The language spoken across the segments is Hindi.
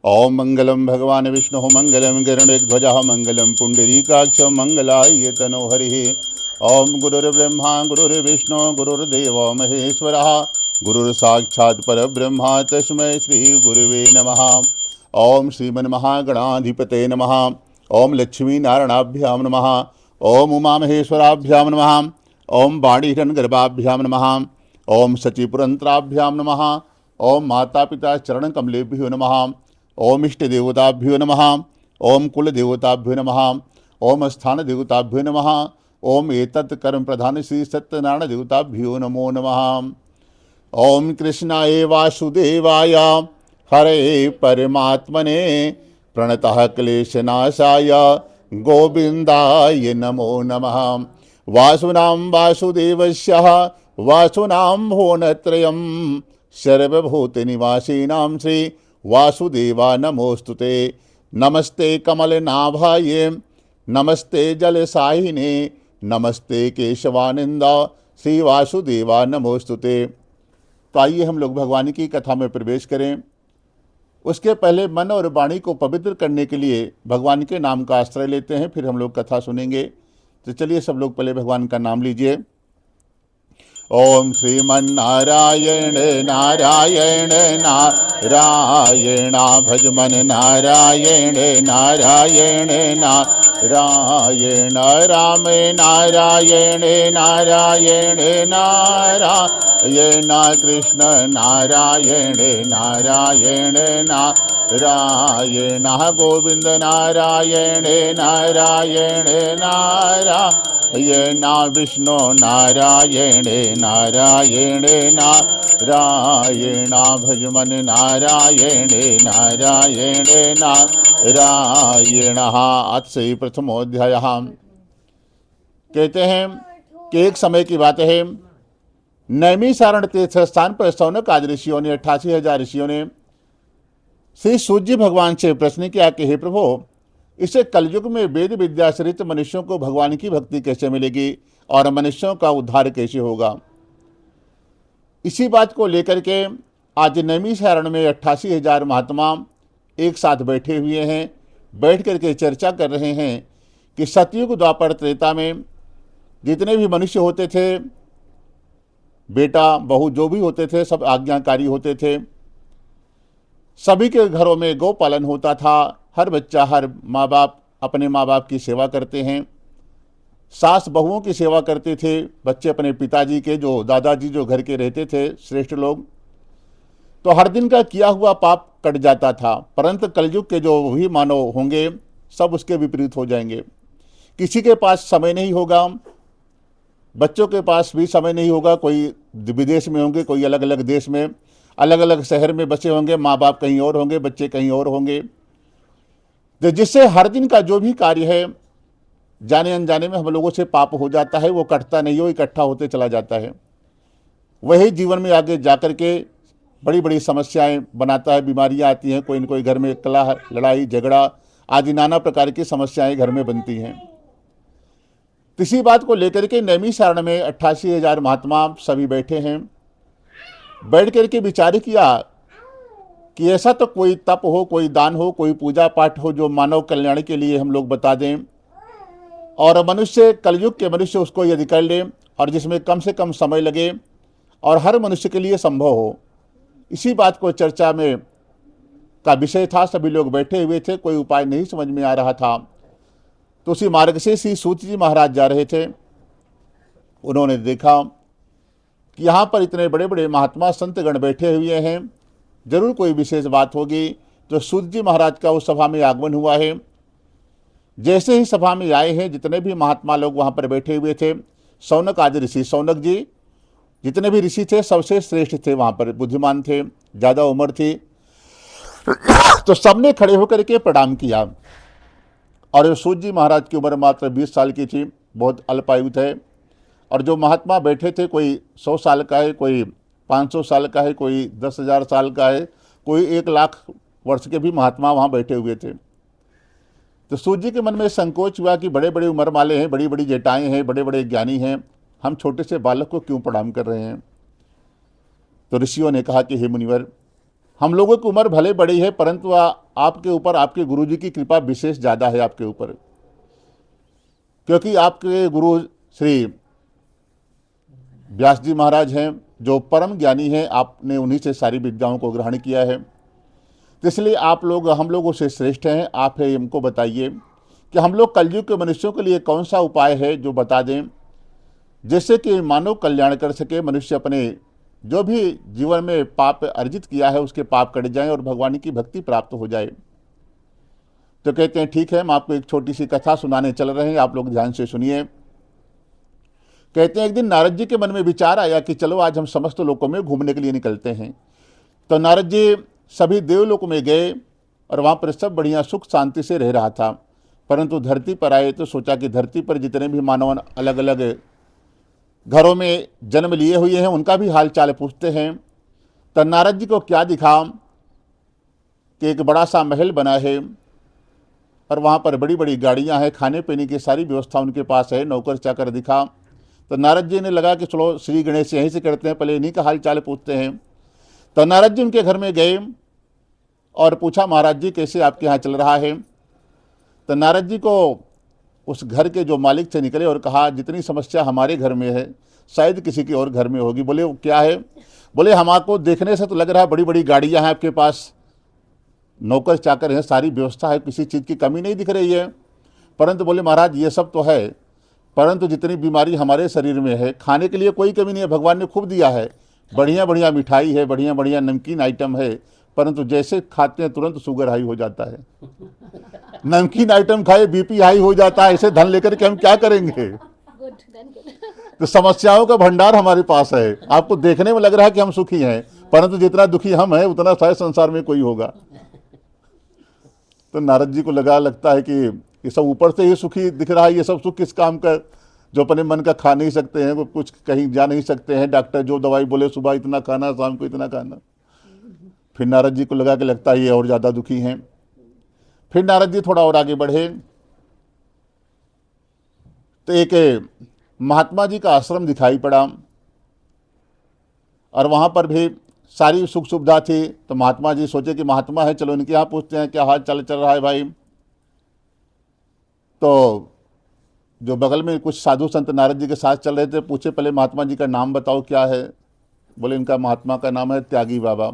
ओम मंगलम भगवान विष्णु मंगलम गरुड़ध्वज मंगलम पुंडरीकाक्ष मंगलाय तनो हरि। ओम गुरुर्ब्रह्मा गुरुर्विष्णु गुरुर्देव महेश्वरः गुरुर्साक्षात् परब्रह्म तस्मै श्री गुरुवे नमः। ओम श्रीमन्महागणाधिपते नमः। ओम लक्ष्मी नारायणाभ्यां नमः। ओम उमामहेश्वराभ्यां नमः। ओम वाणीहिरण्यगर्भाभ्यां नमः। ओम शचीपुरंत्राभ्यां नमः। ओम माता पिता चरण कमलेभ्यो नमः। ओम इष्ट देवताभ्यो नमः। ओम कुल देवताभ्यो नमः। ओम स्थान देवताभ्यो नमः। ओम एतत् कर्म प्रधान श्री सत्यनारायण देवताभ्यो नमो नमः। ओम कृष्णाय वासुदेवाय हरे परमात्मने प्रणतः क्लेशनाशाय गोविंदाय नमो नमः। वासुनां वासुदेवस्य वासुनां भुवनत्रयं सर्वभूतनिवासिनां श्री वासुदेवा नमोस्तुते। नमस्ते कमलनाभाय नमस्ते जलसाहिने नमस्ते केशवानंद श्री वासुदेवा नमोस्तुते। तो आइए हम लोग भगवान की कथा में प्रवेश करें। उसके पहले मन और वाणी को पवित्र करने के लिए भगवान के नाम का आश्रय लेते हैं, फिर हम लोग कथा सुनेंगे। तो चलिए सब लोग पहले भगवान का नाम लीजिए। ओम श्रीमन्नारायण नारायण नारायण भजमन नारायण नारायण नारायण राम नारायण नारायण नारायण कृष्ण नारायण नारायण नारायण गोविंद नारायण नारायण नारायण विष्णु नारायण नारायण नारायण भजमन नारायण नारायण नारायण। अथ प्रथमोध्याय। कहते हैं कि एक समय की बात है, नैमिषारण्य तीर्थ स्थान पर सौनक आदि ऋषियों ने 88,000 ऋषियों ने श्री सूर्य भगवान से प्रश्न किया कि हे प्रभु, इसे कलयुग में वेद विद्या सहित मनुष्यों को भगवान की भक्ति कैसे मिलेगी और मनुष्यों का उद्धार कैसे होगा। इसी बात को लेकर के आज नैमिषारण्य में 88,000 महात्मा एक साथ बैठे हुए हैं। बैठ करके चर्चा कर रहे हैं कि सतयुग द्वापर त्रेता में जितने भी मनुष्य होते थे, बेटा बहू जो भी होते थे, सब आज्ञाकारी होते थे। सभी के घरों में गौ पालन होता था। हर बच्चा, हर माँ बाप अपने माँ बाप की सेवा करते हैं। सास बहुओं की सेवा करते थे, बच्चे अपने पिताजी के, जो दादाजी जो घर के रहते थे श्रेष्ठ लोग। तो हर दिन का किया हुआ पाप कट जाता था। परंतु कलयुग के जो भी मानव होंगे सब उसके विपरीत हो जाएंगे। किसी के पास समय नहीं होगा, बच्चों के पास भी समय नहीं होगा। कोई विदेश में होंगे, कोई अलग अलग देश में, अलग अलग शहर में बसे होंगे, माँ बाप कहीं और होंगे, बच्चे कहीं और होंगे। तो जिससे हर दिन का जो भी कार्य है जाने अनजाने में हम लोगों से पाप हो जाता है, वो कटता नहीं हो, इकट्ठा होते चला जाता है। वही जीवन में आगे जाकर के बड़ी बड़ी समस्याएं बनाता है, बीमारियां आती हैं, कोई न कोई घर में कलह लड़ाई झगड़ा आदि नाना प्रकार की समस्याएं घर में बनती हैं। इसी बात को लेकर के नैमिषारण्य में 88,000 महात्मा सभी बैठे हैं। बैठ करके विचार किया कि ऐसा तो कोई तप हो, कोई दान हो, कोई पूजा पाठ हो जो मानव कल्याण के लिए हम लोग बता दें और मनुष्य, कलयुग के मनुष्य उसको यदि कर ले और जिसमें कम से कम समय लगे और हर मनुष्य के लिए संभव हो। इसी बात को चर्चा में का विषय था। सभी लोग बैठे हुए थे, कोई उपाय नहीं समझ में आ रहा था। तो उसी मार्ग से श्री सूत जी महाराज जा रहे थे। उन्होंने देखा कि यहाँ पर इतने बड़े बड़े महात्मा संतगण बैठे हुए हैं, जरूर कोई विशेष बात होगी। तो सूत जी महाराज का उस सभा में आगमन हुआ है। जैसे ही सभा में आए हैं, जितने भी महात्मा लोग वहाँ पर बैठे हुए थे, सौनक आदि ऋषि, सौनक जी जितने भी ऋषि थे सबसे श्रेष्ठ थे, वहाँ पर बुद्धिमान थे, ज़्यादा उम्र थी। तो सबने खड़े होकर के प्रणाम किया। और सूत जी महाराज की उम्र मात्र 20 साल की थी, बहुत अल्पायु थे। और जो महात्मा बैठे थे, कोई 100 साल का है, कोई 500 साल का है, कोई 10,000 साल का है, कोई 1 लाख वर्ष के भी महात्मा वहाँ बैठे हुए थे। तो सूत जी के मन में संकोच हुआ कि बड़े बड़े उम्र वाले हैं, बड़ी बड़ी जटाएं हैं, बड़े बड़े ज्ञानी हैं, हम छोटे से बालक को क्यों प्रणाम कर रहे हैं। तो ऋषियों ने कहा कि हे मुनिवर, हम लोगों की उम्र भले बड़ी है, परंतु आपके ऊपर आपके गुरु जी की कृपा विशेष ज़्यादा है आपके ऊपर, क्योंकि आपके गुरु श्री व्यास जी महाराज हैं जो परम ज्ञानी हैं, आपने उन्हीं से सारी विद्याओं को ग्रहण किया है। तो इसलिए आप लोग हम लोगों से श्रेष्ठ हैं। आप हमको बताइए कि हम लोग कलयुग के मनुष्यों के लिए कौन सा उपाय है जो बता दें, जिससे कि मानव कल्याण कर सके, मनुष्य अपने जो भी जीवन में पाप अर्जित किया है उसके पाप कट जाएं और भगवान की भक्ति प्राप्त हो जाए। तो कहते हैं ठीक है, हम आपको एक छोटी सी कथा सुनाने चल रहे हैं, आप लोग ध्यान से सुनिए। कहते हैं एक दिन नारद जी के मन में विचार आया कि चलो आज हम समस्त लोकों में घूमने के लिए निकलते हैं। तो नारद जी सभी देवलोक में गए और वहाँ पर सब बढ़िया सुख शांति से रह रहा था, परंतु धरती पर आए तो सोचा कि धरती पर जितने भी मानव अलग अलग घरों में जन्म लिए हुए हैं उनका भी हाल चाल पूछते हैं। तो नारद जी को क्या दिखा कि एक बड़ा सा महल बना है और वहाँ पर बड़ी बड़ी गाड़ियाँ हैं, खाने पीने की सारी व्यवस्था उनके पास है, नौकर चाकर दिखा। तो नारद जी ने लगा कि चलो श्री गणेश यहीं से करते हैं, पहले इन्हीं का हाल चाल पूछते हैं। तो नारद जी उनके घर में गए और पूछा महाराज जी कैसे आपके यहाँ चल रहा है। तो नारद जी को उस घर के जो मालिक से निकले और कहा जितनी समस्या हमारे घर में है शायद किसी की और घर में होगी। बोले वो क्या है? बोले हमारे देखने से तो लग रहा है बड़ी बड़ी गाड़ियाँ हैं आपके पास, नौकर चाकर हैं, सारी व्यवस्था है, किसी चीज़ की कमी नहीं दिख रही है। परंतु बोले महाराज ये सब तो है, परंतु जितनी बीमारी हमारे शरीर में है खाने के लिए कोई कमी नहीं है, भगवान ने खूब दिया है, बढ़िया बढ़िया मिठाई है, बढ़िया बढ़िया नमकीन आइटम है, परंतु जैसे खाते हैं तुरंत शुगर हाई हो जाता है। नमकीन आइटम खाए बीपी हाई हो जाता है, ऐसे धन लेकर के हम क्या करेंगे? तो समस्याओं का भंडार हमारे पास है। आपको देखने में लग रहा है कि हम सुखी हैं, परंतु जितना दुखी हम हैं उतना शायद संसार में कोई होगा। तो नारद जी को लगता है कि ये सब ऊपर से ही सुखी दिख रहा है, ये सब सुख किस काम का, जो अपने मन का खा नहीं सकते हैं, वो कुछ कहीं जा नहीं सकते हैं, डॉक्टर जो दवाई बोले सुबह इतना खाना शाम को इतना खाना। फिर नारद जी को लगा कि लगता है ये और ज़्यादा दुखी हैं। फिर नारद जी थोड़ा और आगे बढ़े तो एक महात्मा जी का आश्रम दिखाई पड़ा और वहाँ पर भी सारी सुख सुविधा थी। तो महात्मा जी सोचे कि महात्मा है, चलो इनके यहाँ पूछते हैं क्या हाल चाल चल रहा है भाई। तो जो बगल में कुछ साधु संत नारद जी के साथ चल रहे थे पूछे पहले महात्मा जी का नाम बताओ क्या है। बोले इनका महात्मा का नाम है त्यागी बाबा।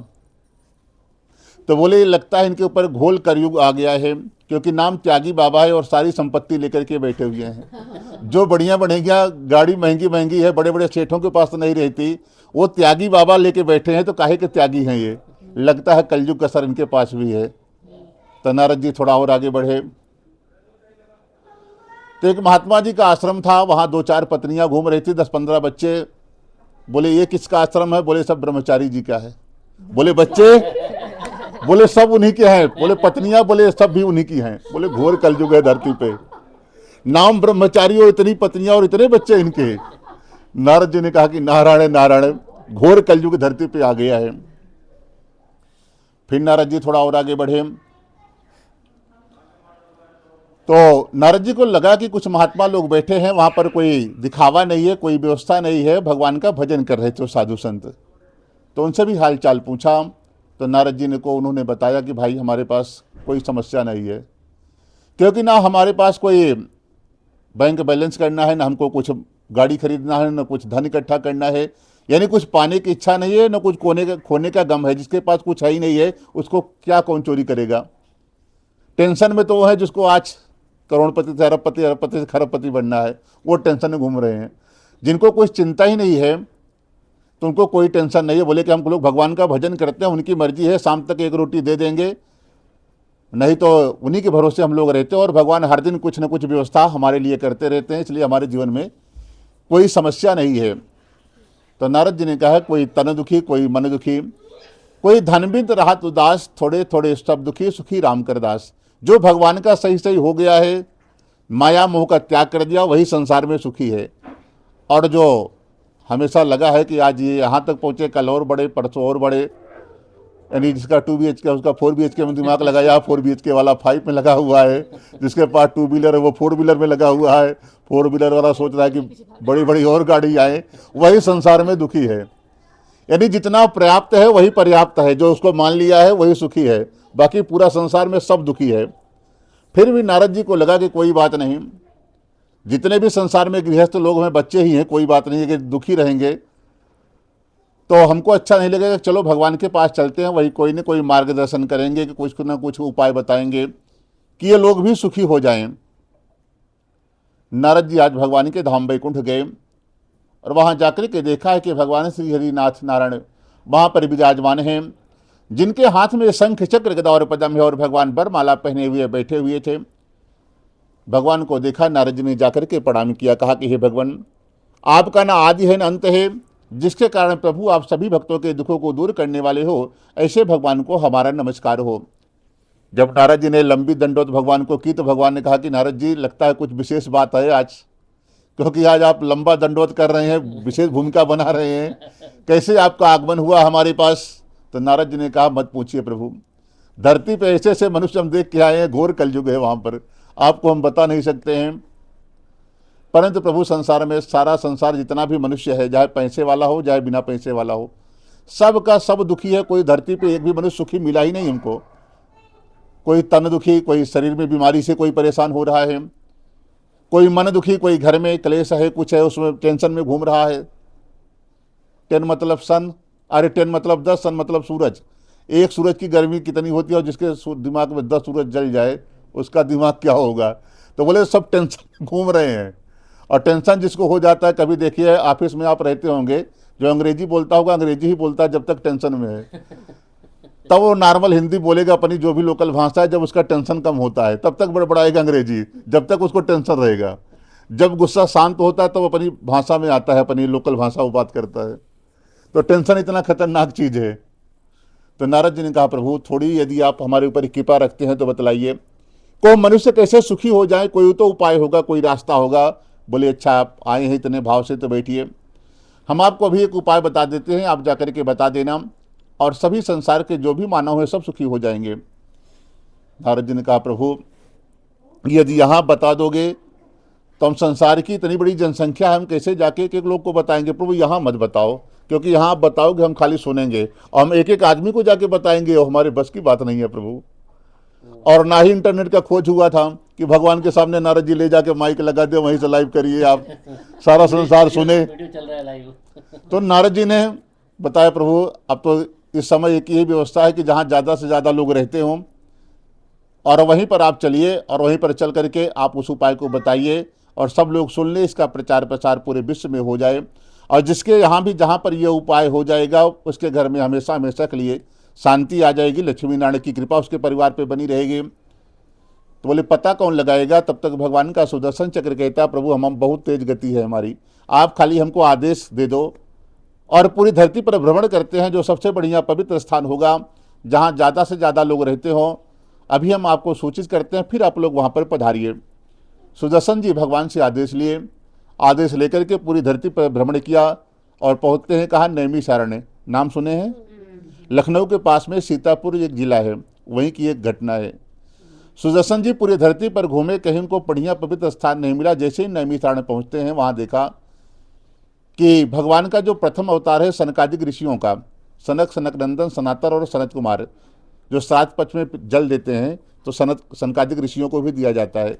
तो बोले लगता है इनके ऊपर घोल कलयुग आ गया है, क्योंकि नाम त्यागी बाबा है और सारी संपत्ति लेकर के बैठे हुए हैं। जो बढ़िया बढ़िया गाड़ी महंगी महंगी है, बड़े बड़े सेठों के पास तो नहीं रहती, वो त्यागी बाबा लेके बैठे हैं। तो काहे के त्यागी हैं ये? लगता है कलयुग का असर इनके पास भी है। तो नारद जी थोड़ा और आगे बढ़े तो एक महात्मा जी का आश्रम था, वहाँ 2-4 पत्नियां घूम रही थी, 10-15 बच्चे। बोले ये किसका आश्रम है? बोले सब ब्रह्मचारी जी का है। बोले बच्चे? बोले सब उन्हीं के हैं। बोले पत्नियां? बोले सब भी उन्हीं की हैं। बोले घोर कलयुग है धरती पे, नाम ब्रह्मचारी और इतनी पत्नियां और इतने बच्चे इनके। नारद जी ने कहा कि नारायण नारायण, घोर कलयुग धरती पे आ गया है। फिर नारद जी थोड़ा और आगे बढ़े तो नारद जी को लगा कि कुछ महात्मा लोग बैठे हैं, वहाँ पर कोई दिखावा नहीं है, कोई व्यवस्था नहीं है, भगवान का भजन कर रहे थे साधु संत। तो उनसे भी हाल चाल पूछा तो नारद जी ने को उन्होंने बताया कि भाई हमारे पास कोई समस्या नहीं है, क्योंकि ना हमारे पास कोई बैंक बैलेंस करना है, ना हमको कुछ गाड़ी खरीदना है, ना कुछ धन इकट्ठा करना है, यानी कुछ पाने की इच्छा नहीं है, ना कुछ खोने का गम है। जिसके पास कुछ है ही नहीं है उसको क्या कौन चोरी करेगा? टेंशन में तो वो है जिसको आज करोड़पति से अरबपति, अरबपति से खरबपति बनना है, वो टेंशन में घूम रहे हैं। जिनको कोई चिंता ही नहीं है तो उनको कोई टेंशन नहीं है। बोले कि हम लोग भगवान का भजन करते हैं, उनकी मर्जी है, शाम तक 1 रोटी दे देंगे, नहीं तो उन्हीं के भरोसे हम लोग रहते हैं और भगवान हर दिन कुछ न कुछ व्यवस्था हमारे लिए करते रहते हैं, इसलिए हमारे जीवन में कोई समस्या नहीं है। तो नारद जी ने कहा कोई तन दुखी, कोई मन दुखी, कोई धनबिंद राहत उदास, थोड़े थोड़े सब दुखी, सुखी राम कर दास। जो भगवान का सही सही हो गया है, माया मोह का त्याग कर दिया, वही संसार में सुखी है। और जो हमेशा लगा है कि आज ये यहाँ तक पहुँचे, कल और बड़े, परसों और बड़े, यानी जिसका 2 BHK उसका 4 BHK में दिमाग लगाया, 4 BHK वाला 5 में लगा हुआ है, जिसके पास 2 व्हीलर है वो 4 व्हीलर में लगा हुआ है, 4 व्हीलर वाला सोच रहा है कि बड़ी बड़ी और गाड़ी आए, वही संसार में दुखी है। यानी जितना पर्याप्त है वही पर्याप्त है, जो उसको मान लिया है वही सुखी है, बाकी पूरा संसार में सब दुखी है। फिर भी नारद जी को लगा कि कोई बात नहीं, जितने भी संसार में गृहस्थ लोग हैं बच्चे ही हैं, कोई बात नहीं है कि दुखी रहेंगे तो हमको अच्छा नहीं लगेगा, चलो भगवान के पास चलते हैं, वही कोई न कोई मार्गदर्शन करेंगे कि कुछ ना कुछ उपाय बताएंगे कि ये लोग भी सुखी हो जाएं। नारद जी आज भगवान के धाम वैकुंठ गए और वहाँ जाकर के देखा है कि भगवान श्री हरिनाथ नारायण वहाँ पर विराजमान हैं, जिनके हाथ में शंख चक्र गदा और पद्म है और भगवान वरमाला पहने हुए बैठे हुए थे। भगवान को देखा, नारद जी ने जाकर के प्रणाम किया, कहा कि हे भगवान, आपका ना आदि है न अंत है, जिसके कारण प्रभु आप सभी भक्तों के दुखों को दूर करने वाले हो, ऐसे भगवान को हमारा नमस्कार हो। जब नारद जी ने लंबी दंडोत भगवान को की तो भगवान ने कहा कि नारद जी, लगता है कुछ विशेष बात है आज, क्योंकि आज आप लंबा दंडोत कर रहे हैं, विशेष भूमिका बना रहे हैं, कैसे आपका आगमन हुआ हमारे पास। तो नारद जी ने कहा, मत पूछिए प्रभु, धरती पे ऐसे ऐसे मनुष्य हम देख के आए हैं, घोर कलयुग है वहाँ पर, आपको हम बता नहीं सकते हैं। परंतु प्रभु संसार में सारा संसार जितना भी मनुष्य है, चाहे पैसे वाला हो चाहे बिना पैसे वाला हो, सब का सब दुखी है। कोई धरती पे एक भी मनुष्य सुखी मिला ही नहीं हमको। कोई तन दुखी, कोई शरीर में बीमारी से कोई परेशान हो रहा है, कोई मन दुखी, कोई घर में क्लेश है, कुछ है उसमें टेंशन में घूम रहा है। 10 मतलब सन, अरे 10 मतलब 10, सन मतलब सूरज। एक सूरज की गर्मी कितनी होती है और जिसके दिमाग में 10 सूरज जल जाए उसका दिमाग क्या होगा। तो बोले सब टेंशन में घूम रहे हैं। और टेंशन जिसको हो जाता है, कभी देखिए ऑफिस में आप रहते होंगे, जो अंग्रेजी बोलता होगा अंग्रेजी ही बोलता है जब तक टेंशन में है, तब वो नॉर्मल हिंदी बोलेगा अपनी जो भी लोकल भाषा है। जब उसका टेंशन कम होता है तब तक बड़बड़ाएगा अंग्रेजी, जब तक उसको टेंशन रहेगा। जब गुस्सा शांत होता है तो वो अपनी भाषा में आता है, अपनी लोकल भाषा वो बात करता है। तो टेंशन इतना खतरनाक चीज़ है। तो नारद जी ने कहा, प्रभु थोड़ी यदि आप हमारे ऊपर कृपा रखते हैं तो बतलाइए, को मनुष्य कैसे सुखी हो जाए, कोई तो उपाय होगा, कोई रास्ता होगा। बोले अच्छा, आप आए हैं इतने भाव से तो बैठिए, हम आपको अभी एक उपाय बता देते हैं, आप जाकर के बता देना और सभी संसार के जो भी मानव है सब सुखी हो जाएंगे। नारद जी ने कहा, प्रभु यदि यहाँ बता दोगे तो हम संसार की इतनी बड़ी जनसंख्या है, हम कैसे जाके एक एक लोग को बताएंगे। प्रभु यहाँ मत बताओ, क्योंकि यहाँ आप बताओगे हम खाली सुनेंगे और हम एक एक आदमी को जाके बताएंगे, और हमारे बस की बात नहीं है प्रभु। और ना ही इंटरनेट का खोज हुआ था कि भगवान के सामने नारद जी ले जाके माइक लगा दे, वहीं से लाइव करिए, आप सारा संसार सुने। चल रहा है लाइव। तो नारद जी ने बताया, प्रभु अब तो इस समय एक ही व्यवस्था है कि जहाँ ज़्यादा से ज़्यादा लोग रहते हों और वहीं पर आप चलिए और वहीं पर चल करके आप उस उपाय को बताइए और सब लोग सुन ले, इसका प्रचार प्रसार पूरे विश्व में हो जाए। और जिसके यहाँ भी जहाँ पर यह उपाय हो जाएगा उसके घर में हमेशा हमेशा के लिए शांति आ जाएगी, लक्ष्मी नारायण की कृपा उसके परिवार पे बनी रहेगी। तो बोले पता कौन लगाएगा। तब तक भगवान का सुदर्शन चक्र कहता, प्रभु हम बहुत तेज गति है हमारी, आप खाली हमको आदेश दे दो और पूरी धरती पर भ्रमण करते हैं, जो सबसे बढ़िया पवित्र स्थान होगा जहाँ ज़्यादा से ज़्यादा लोग रहते हों, अभी हम आपको सूचित करते हैं, फिर आप लोग वहाँ पर पधारिए। सुदर्शन जी भगवान से आदेश लिए, आदेश लेकर के पूरी धरती पर भ्रमण किया और पहुँचते हैं कहाँ, नैमिषारण्य। नाम सुने हैं? लखनऊ के पास में सीतापुर एक जिला है, वहीं की एक घटना है। सुदर्शन जी पूरी धरती पर घूमे, कहीं उनको बढ़िया पवित्र स्थान नहीं मिला। जैसे ही नैमिषारण्य पहुँचते हैं वहाँ देखा कि भगवान का जो प्रथम अवतार है सनकादिक ऋषियों का, सनक, सनक नंदन, सनातन और सनत कुमार, जो श्राद्ध पक्ष में जल देते हैं तो सनकादिक ऋषियों को भी दिया जाता है।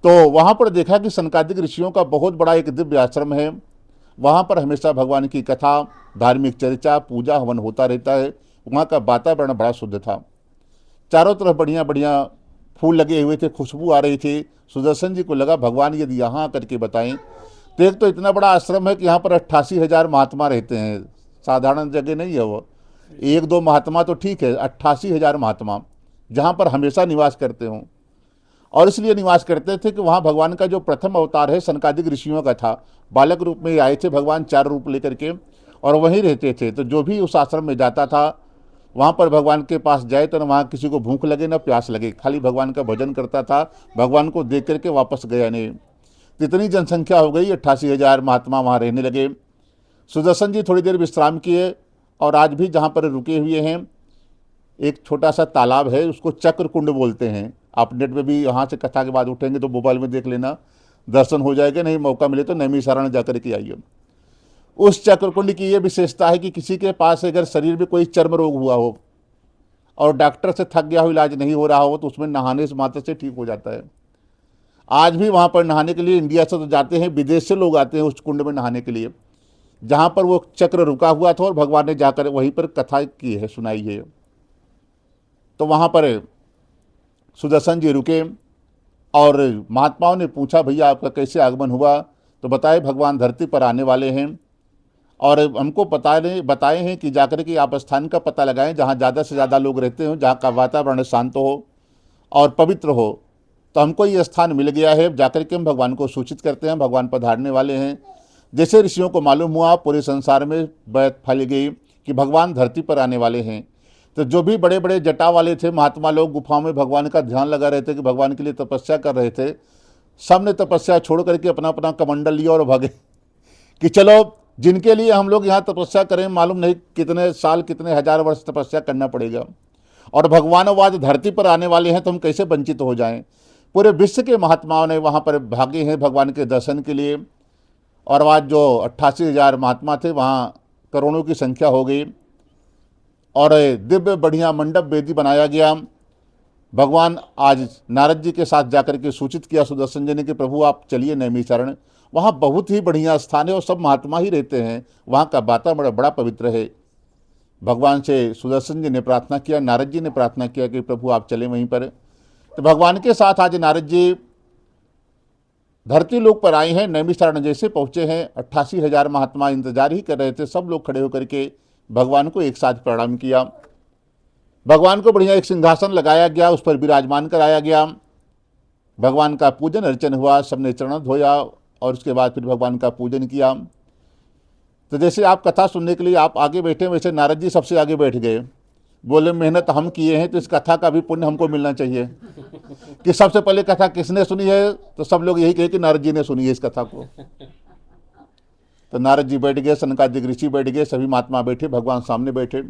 तो वहाँ पर देखा कि सनकादिक ऋषियों का बहुत बड़ा एक दिव्य आश्रम है। वहाँ पर हमेशा भगवान की कथा, धार्मिक चर्चा, पूजा हवन होता रहता है। वहाँ का वातावरण बड़ा शुद्ध था, चारों तरफ बढ़िया बढ़िया फूल लगे हुए थे, खुशबू आ रही थी। सुदर्शन जी को लगा भगवान यदि यहाँ आकर के बताएं तो एक तो इतना बड़ा आश्रम है कि यहाँ पर 88,000 महात्मा रहते हैं, साधारण जगह नहीं है वो, एक दो महात्मा तो ठीक है, 88,000 महात्मा जहाँ पर हमेशा निवास करते हों। और इसलिए निवास करते थे कि वहाँ भगवान का जो प्रथम अवतार है सनकादिक ऋषियों का था, बालक रूप में आए थे भगवान, 4 रूप लेकर के, और वहीं रहते थे। तो जो भी उस आश्रम में जाता था वहाँ पर भगवान के पास जाए तो न वहाँ किसी को भूख लगे न प्यास लगे, खाली भगवान का भजन करता था, भगवान को देख करके वापस गया नहीं। इतनी जनसंख्या हो गई, 88,000 महात्मा वहाँ रहने लगे। सुदर्शन जी थोड़ी देर विश्राम किए और आज भी जहाँ पर रुके हुए हैं एक छोटा सा तालाब है, उसको चक्र कुंड बोलते हैं। आप नेट में भी यहाँ से कथा के बाद उठेंगे तो मोबाइल में देख लेना, दर्शन हो जाएगा, नहीं मौका मिले तो नैमिषारण्य जाकर के आइए। उस चक्रकुंड की ये विशेषता है कि किसी के पास अगर शरीर में कोई चर्म रोग हुआ हो और डॉक्टर से थक गया हो, इलाज नहीं हो रहा हो, तो उसमें नहाने से मात्र से ठीक हो जाता है। आज भी वहाँ पर नहाने के लिए इंडिया से तो जाते हैं, विदेश से लोग आते हैं उस कुंड में नहाने के लिए, जहाँ पर वो चक्र रुका हुआ था और भगवान ने जाकर वहीं पर कथा की है, सुनाई है। तो वहाँ पर सुदर्शन जी रुके और महात्माओं ने पूछा, भैया आपका कैसे आगमन हुआ? तो बताए भगवान धरती पर आने वाले हैं और हमको बताए हैं कि जाकर के आप स्थान का पता लगाएं जहाँ ज़्यादा से ज़्यादा लोग रहते हो, जहाँ का वातावरण शांत हो और पवित्र हो। तो हमको ये स्थान मिल गया है, जाकर के हम भगवान को सूचित करते हैं, भगवान पधारने वाले हैं। जैसे ऋषियों को मालूम हुआ, पूरे संसार में बात फैल गई कि भगवान धरती पर आने वाले हैं। तो जो भी बड़े बड़े जटा वाले थे महात्मा लोग, गुफाओं में भगवान का ध्यान लगा रहे थे, कि भगवान के लिए तपस्या कर रहे थे, सब ने तपस्या छोड़ करके अपना अपना कमंडल लिया और भागे कि चलो जिनके लिए हम लोग यहाँ तपस्या करें, मालूम नहीं कितने साल कितने हजार वर्ष तपस्या करना पड़ेगा, और भगवान आज धरती पर आने वाले हैं तो हम कैसे वंचित हो जाएं। पूरे विश्व के महात्माओं ने वहाँ पर भागे हैं भगवान के दर्शन के लिए, और आज जो 88,000 महात्मा थे वहाँ करोड़ों की संख्या हो गई और दिव्य बढ़िया मंडप वेदी बनाया गया। भगवान आज नारद जी के साथ जाकर के सूचित किया सुदर्शन जी ने कि प्रभु आप चलिए नैमिषारण्य, वहाँ बहुत ही बढ़िया स्थान है और सब महात्मा ही रहते हैं, वहाँ का वातावरण बड़ा पवित्र है। भगवान से सुदर्शन जी ने प्रार्थना किया, नारद जी ने प्रार्थना किया कि प्रभु आप चलें वहीं पर। तो भगवान के साथ आज नारद जी धरती लोक पर आए हैं, नैमिषारण्य जैसे पहुँचे हैं। 88,000 महात्मा इंतजार ही कर रहे थे, सब लोग खड़े होकर के भगवान को एक साथ प्रणाम किया। भगवान को बढ़िया एक सिंहासन लगाया गया, उस पर विराजमान कराया गया। भगवान का पूजन अर्चन हुआ, सबने चरण धोया और उसके बाद फिर भगवान का पूजन किया। तो जैसे आप कथा सुनने के लिए आप आगे बैठे, वैसे नारद जी सबसे आगे बैठ गए। बोले मेहनत हम किए हैं तो इस कथा का भी पुण्य हमको मिलना चाहिए। कि सबसे पहले कथा किसने सुनी है? तो सब लोग यही कहे कि नारद जी ने सुनी है इस कथा को। तो नारद जी बैठ गए, सनकादिक ऋषि बैठ गए, सभी महात्मा बैठे, भगवान सामने बैठे।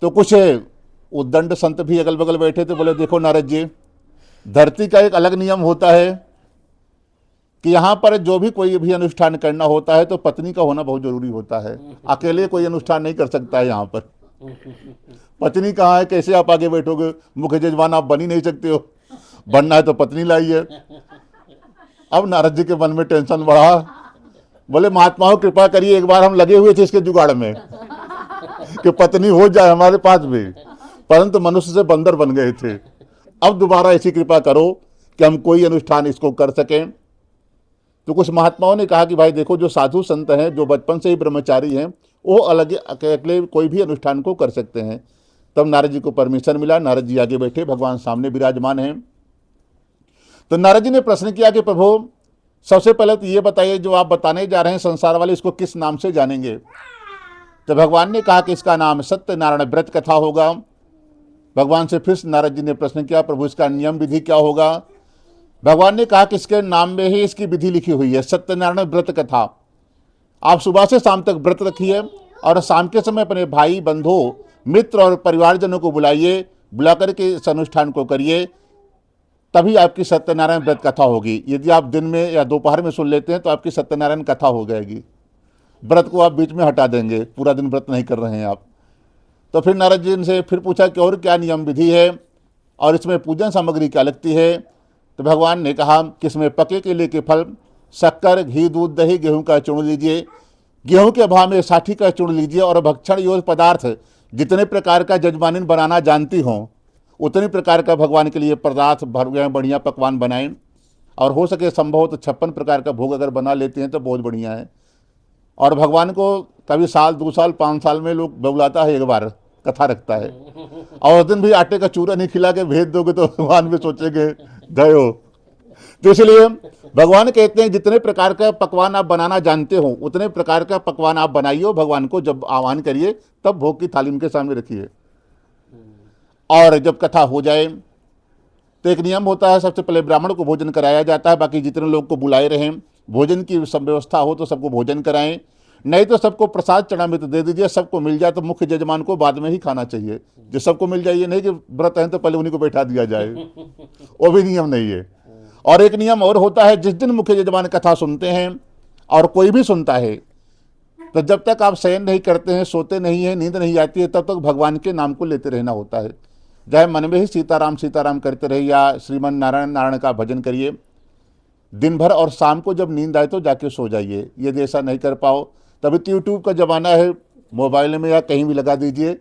तो कुछ उद्दंड संत भी अगल बगल बैठे थे। बोले देखो नारद जी, धरती का एक अलग नियम होता है कि यहाँ पर जो भी कोई भी अनुष्ठान करना होता है तो पत्नी का होना बहुत जरूरी होता है। अकेले कोई अनुष्ठान नहीं कर सकता है। यहाँ पर पत्नी कहाँ है? कैसे आप आगे बैठोगे? मुख्य जजमान आप बन ही नहीं सकते हो, बनना है तो पत्नी लाइए। अब नारद जी के मन में टेंशन बढ़ा। बोले महात्माओं कृपा करिए, एक बार हम लगे हुए थे इसके जुगाड़ में कि पत्नी हो जाए हमारे पास भी, परंतु मनुष्य से बंदर बन गए थे। अब दोबारा ऐसी कृपा करो कि हम कोई अनुष्ठान इसको कर सकें। तो कुछ महात्माओं ने कहा कि भाई देखो, जो साधु संत हैं, जो बचपन से ही ब्रह्मचारी हैं, वो अलग अकेले कोई भी अनुष्ठान को कर सकते हैं। तब नारद जी को परमिशन मिला, नारद जी आगे बैठे, भगवान सामने विराजमान हैं। तो नारद जी ने प्रश्न किया कि प्रभु सबसे पहले तो ये बताइए, जो आप बताने जा रहे हैं संसार वाले, इसको किस नाम से जानेंगे? तो भगवान ने कहा कि इसका नाम सत्यनारायण व्रत कथा होगा। भगवान से फिर नारद जी ने प्रश्न किया, प्रभु इसका नियम विधि क्या होगा? भगवान ने कहा कि इसके नाम में ही इसकी विधि लिखी हुई है, सत्यनारायण व्रत कथा। आप सुबह से शाम तक व्रत रखिए और शाम के समय अपने भाई बंधु मित्र और परिवारजनों को बुलाइए, बुला करके इस अनुष्ठान को करिए, तभी आपकी सत्यनारायण व्रत कथा होगी। यदि आप दिन में या दोपहर में सुन लेते हैं तो आपकी सत्यनारायण कथा हो जाएगी, व्रत को आप बीच में हटा देंगे, पूरा दिन व्रत नहीं कर रहे हैं आप। तो फिर नारद जी से फिर पूछा कि और क्या नियम विधि है और इसमें पूजन सामग्री क्या लगती है? तो भगवान ने कहा कि इसमें पके केले के फल, शक्कर, घी, दूध, दही, गेहूं का चूर्ण लीजिए, गेहूं के अभाव में साठी का चूर्ण लीजिए, और भक्षण योग्य पदार्थ जितने प्रकार का जजमानिन बनाना जानती हों उतने प्रकार का भगवान के लिए पदार्थ बढ़िया पकवान बनाएं, और हो सके संभव हो तो 56 प्रकार का भोग अगर बना लेते हैं तो बहुत बढ़िया है। और भगवान को कभी साल 2 साल 5 साल में लोग बुलाता है, एक बार कथा रखता है, और उस दिन भी आटे का चूरा नहीं खिला के भेज दोगे तो भगवान भी सोचेंगे गए हो। तो इसलिए भगवान कहते हैं जितने प्रकार का पकवान आप बनाना जानते हो उतने प्रकार का पकवान आप बनाइए, भगवान को जब आह्वान करिए तब भोग की थाली उनके सामने रखिए। और जब कथा हो जाए तो एक नियम होता है, सबसे पहले ब्राह्मण को भोजन कराया जाता है, बाकी जितने लोग को बुलाए रहें, भोजन की सब व्यवस्था हो तो सबको भोजन कराएं, नहीं तो सबको प्रसाद चढ़ामित दे दीजिए। सबको मिल जाए तो मुख्य जजमान को बाद में ही खाना चाहिए। जो सबको मिल जाए, नहीं कि व्रत है तो पहले उन्हीं को बैठा दिया जाए, वो भी नियम नहीं है। और एक नियम और होता है, जिस दिन मुख्य जजमान कथा सुनते हैं और कोई भी सुनता है, तो जब तक आप शयन नहीं करते हैं, सोते नहीं हैं, नींद नहीं आती है, तब तक भगवान के नाम को लेते रहना होता है। चाहे मन में ही सीताराम सीताराम करते रहिए या श्रीमन नारायण नारायण का भजन करिए दिन भर, और शाम को जब नींद आए तो जाके सो जाइए। यदि ऐसा नहीं कर पाओ, तभी तो यूट्यूब का ज़माना है, मोबाइल में या कहीं भी लगा दीजिए,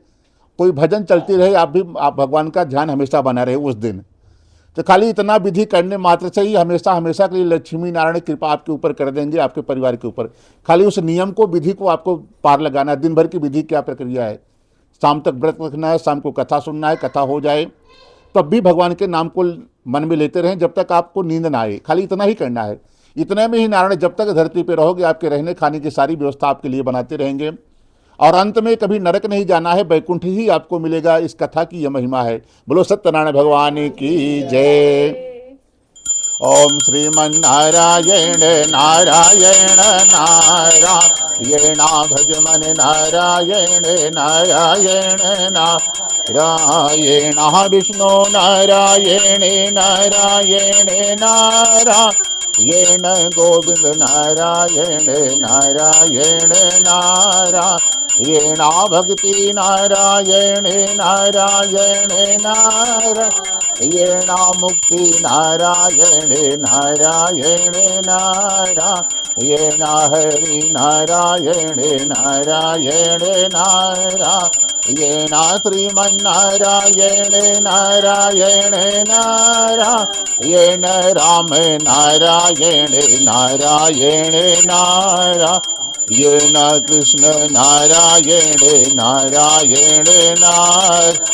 कोई भजन चलती रहे, आप भगवान का ध्यान हमेशा बना रहे उस दिन। तो खाली इतना विधि करने मात्र से ही हमेशा हमेशा के लिए लक्ष्मी नारायण कृपा आपके ऊपर कर देंगे, आपके परिवार के ऊपर। खाली उस नियम को, विधि को आपको पार लगाना है। दिन भर की विधि क्या प्रक्रिया है, शाम तक व्रत रखना है, शाम को कथा सुनना है, कथा हो जाए तब भी भगवान के नाम को मन में लेते रहें जब तक आपको नींद ना आए। खाली इतना ही करना है। इतने में ही नारायण जब तक धरती पर रहोगे आपके रहने खाने की सारी व्यवस्था आपके लिए बनाते रहेंगे, और अंत में कभी नरक नहीं जाना है, बैकुंठ ही आपको मिलेगा। इस कथा की यह महिमा है। बोलो सत्यनारायण भगवान की जय। ओम श्रीमन्नारायण नारायण नारायण भज मन नारायण नारायण नारायण विष्णु नारायण नारायण नारायण गोविंद नारायण नारायण नारायण भक्ति नारायण नारायण नारायण मुक्ति नारायण नारायण नारायण हरि नारायण नारायण नारायण श्रीमन्नारायण नारायण नारायण राम नारायण नारायण नारायण कृष्ण नारायण नारायण नारायण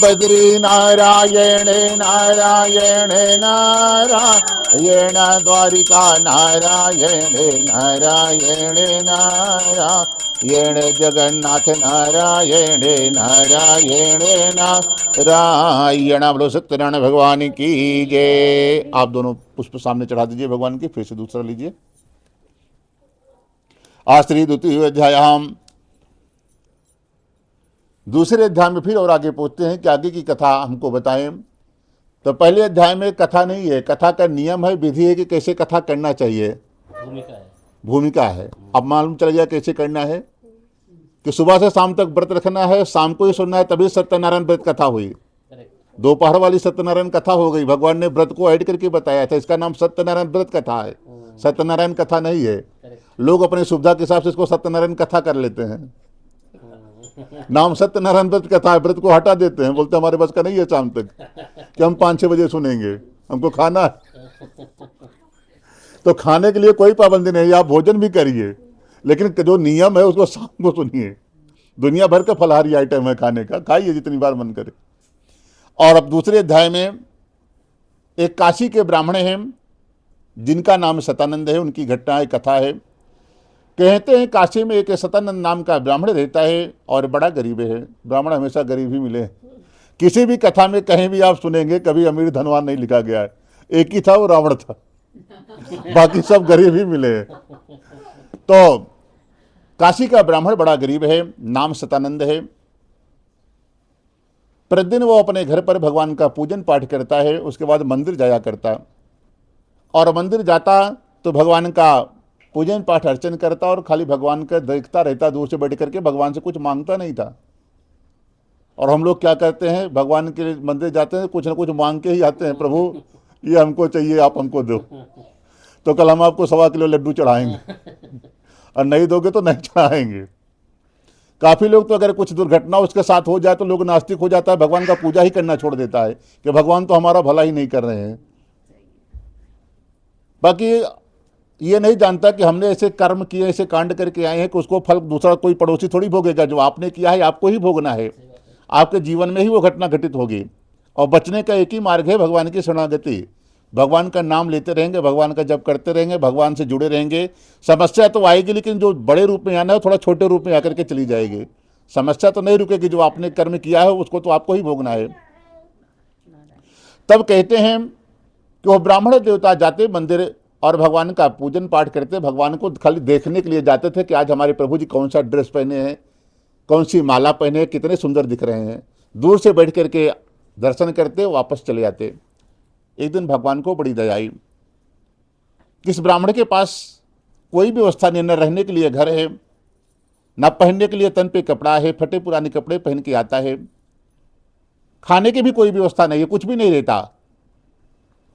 बद्री नारायण नारायण नारायण द्वारिका नारायण नारायण नारायण जगन्नाथ नारायण नारायण नारायण। बोलो सत्यनारायण भगवान की जय। आप दोनों पुष्प सामने चढ़ा दीजिए भगवान की, फिर से दूसरा लीजिए। आश्री द्वितीय अध्याय। हम दूसरे अध्याय में फिर और आगे पूछते हैं कि आगे की कथा हमको बताएं। तो पहले अध्याय में कथा नहीं है, कथा का नियम है, विधि है कि कैसे कथा करना चाहिए, भूमिका है। अब मालूम चल गया कैसे करना है कि सुबह से शाम तक व्रत रखना है, शाम को ही सुनना है, तभी सत्यनारायण व्रत कथा हुई। दोपहर वाली सत्यनारायण कथा हो गई, भगवान ने व्रत को ऐड करके बताया था, इसका नाम सत्यनारायण व्रत कथा है, सत्यनारायण कथा नहीं है। लोग अपनी सुविधा के हिसाब से इसको सत्यनारायण कथा कर लेते हैं। नाम सत्यनारायण व्रत कथा है, व्रत को हटा देते हैं, बोलते हमारे बस का नहीं है शाम तक कि हम 5-6 बजे सुनेंगे, हमको खाना है। तो खाने के लिए कोई पाबंदी नहीं, आप भोजन भी करिए, लेकिन जो नियम है उसको शाम को सुनिए। दुनिया भर का फलाहारी आइटम है खाने का, खाइए जितनी बार मन करे। और अब दूसरे अध्याय में एक काशी के ब्राह्मण हैं जिनका नाम सतानंद है, उनकी घटना एक कथा है। कहते हैं काशी में एक सतानंद नाम का ब्राह्मण रहता है और बड़ा गरीब है। ब्राह्मण हमेशा गरीब ही मिले, किसी भी कथा में कहीं भी आप सुनेंगे कभी अमीर धनवान नहीं लिखा गया है। एक ही था, वो रावण था, बाकी सब गरीब ही मिले हैं। तो काशी का ब्राह्मण बड़ा गरीब है, नाम सतानंद है। प्रतिदिन वो अपने घर पर भगवान का पूजन पाठ करता है, उसके बाद मंदिर जाया करता, और मंदिर जाता तो भगवान का पूजन पाठ अर्चन करता और खाली भगवान का देखता रहता, दूर से बैठ करके, भगवान से कुछ मांगता नहीं था। और हम लोग क्या करते हैं, भगवान के मंदिर जाते हैं, कुछ ना कुछ मांग के ही आते हैं, प्रभु ये हमको चाहिए, आप हमको दो, तो कल हम आपको 1.25 किलो लड्डू चढ़ाएंगे, और नहीं दोगे तो नहीं चढ़ाएंगे। काफ़ी लोग तो अगर कुछ दुर्घटना उसके साथ हो जाए तो लोग नास्तिक हो जाता है, भगवान का पूजा ही करना छोड़ देता है कि भगवान तो हमारा भला ही नहीं कर रहे हैं। बाकी ये नहीं जानता कि हमने ऐसे कर्म किए, ऐसे कांड करके आए हैं कि उसको फल दूसरा कोई पड़ोसी थोड़ी भोगेगा। जो आपने किया है आपको ही भोगना है, आपके जीवन में ही वो घटना घटित होगी। और बचने का एक ही मार्ग है, भगवान की शरणागति। भगवान का नाम लेते रहेंगे, भगवान का जप करते रहेंगे, भगवान से जुड़े रहेंगे। समस्या तो आएगी, लेकिन जो बड़े रूप में आना है थोड़ा छोटे रूप में आकर के चली जाएगी। समस्या तो नहीं रुकेगी, जो आपने कर्म किया है उसको तो आपको ही भोगना है। तब कहते हैं कि वो ब्राह्मण देवता जाते मंदिर और भगवान का पूजन पाठ करते। भगवान को खाली देखने के लिए जाते थे कि आज हमारे प्रभु जी कौन सा ड्रेस पहने हैं, कौन सी माला पहने हैं, कितने सुंदर दिख रहे हैं। दूर से बैठ करके दर्शन करते, वापस चले जाते। एक दिन भगवान को बड़ी दया आई। किस ब्राह्मण के पास कोई व्यवस्था नहीं, न रहने के लिए घर है, न पहनने के लिए तन पे कपड़ा है, फटे पुराने कपड़े पहन के आता है, खाने की भी कोई व्यवस्था नहीं है, कुछ भी नहीं रहता।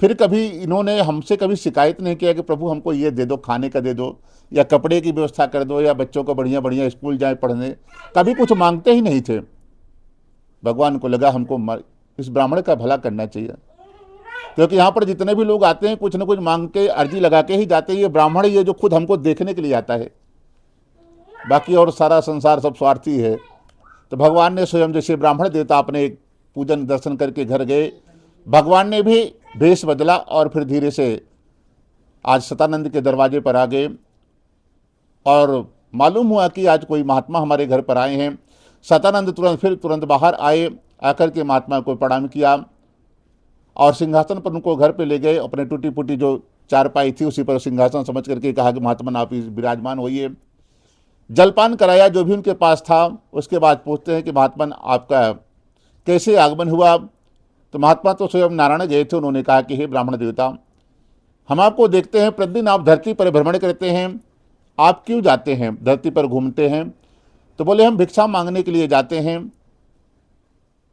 फिर कभी इन्होंने हमसे कभी शिकायत नहीं किया कि प्रभु हमको ये दे दो, खाने का दे दो, या कपड़े की व्यवस्था कर दो, या बच्चों को बढ़िया बढ़िया स्कूल जाए पढ़ने, कभी कुछ मांगते ही नहीं थे। भगवान को लगा हमको इस ब्राह्मण का भला करना चाहिए, क्योंकि यहाँ पर जितने भी लोग आते हैं कुछ न कुछ मांग के अर्जी लगा के ही जाते हैं। ये ब्राह्मण ये जो खुद हमको देखने के लिए आता है, बाकी और सारा संसार सब स्वार्थी है। तो भगवान ने स्वयं, जैसे ब्राह्मण देवता अपने पूजन दर्शन करके घर गए, भगवान ने भी भेष बदला और फिर धीरे से आज सतानंद के दरवाजे पर आ गए और मालूम हुआ कि आज कोई महात्मा हमारे घर पर आए हैं। सतानंद तुरंत बाहर आए, आकर के महात्मा को प्रणाम किया और सिंहासन पर उनको घर पे ले गए। अपने टूटी फूटी जो चारपाई थी उसी पर सिंहासन समझ करके कहा कि महात्मा आप विराजमान होइए। जलपान कराया जो भी उनके पास था। उसके बाद पूछते हैं कि महात्मा आपका कैसे आगमन हुआ। तो महात्मा तो स्वयं नारायण गए थे। उन्होंने कहा कि हे ब्राह्मण देवता, हम आपको देखते हैं प्रतिदिन आप धरती पर भ्रमण करते हैं, आप क्यों जाते हैं, धरती पर घूमते हैं? तो बोले हम भिक्षा मांगने के लिए जाते हैं।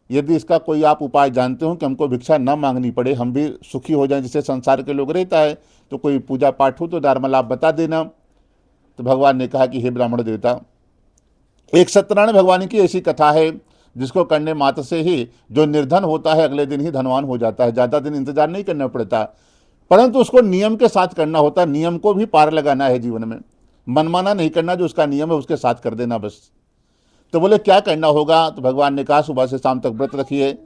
यदि इसका कोई आप उपाय जानते हो कि हमको भिक्षा न मांगनी पड़े, हम भी सुखी हो जाएं जैसे संसार के लोग रहता है, तो कोई पूजा पाठ हो तो दारमल आप बता देना। तो भगवान ने कहा कि हे ब्राह्मण देवता, एक सत्यनारायण भगवान की ऐसी कथा है जिसको करने मात्र से ही जो निर्धन होता है अगले दिन ही धनवान हो जाता है। ज़्यादा दिन इंतजार नहीं करना पड़ता, परंतु उसको नियम के साथ करना होता है। नियम को भी पार लगाना है जीवन में, मनमाना नहीं करना, जो उसका नियम है उसके साथ कर देना बस। तो बोले क्या करना होगा? तो भगवान ने कहा सुबह से शाम तक व्रत रखिए,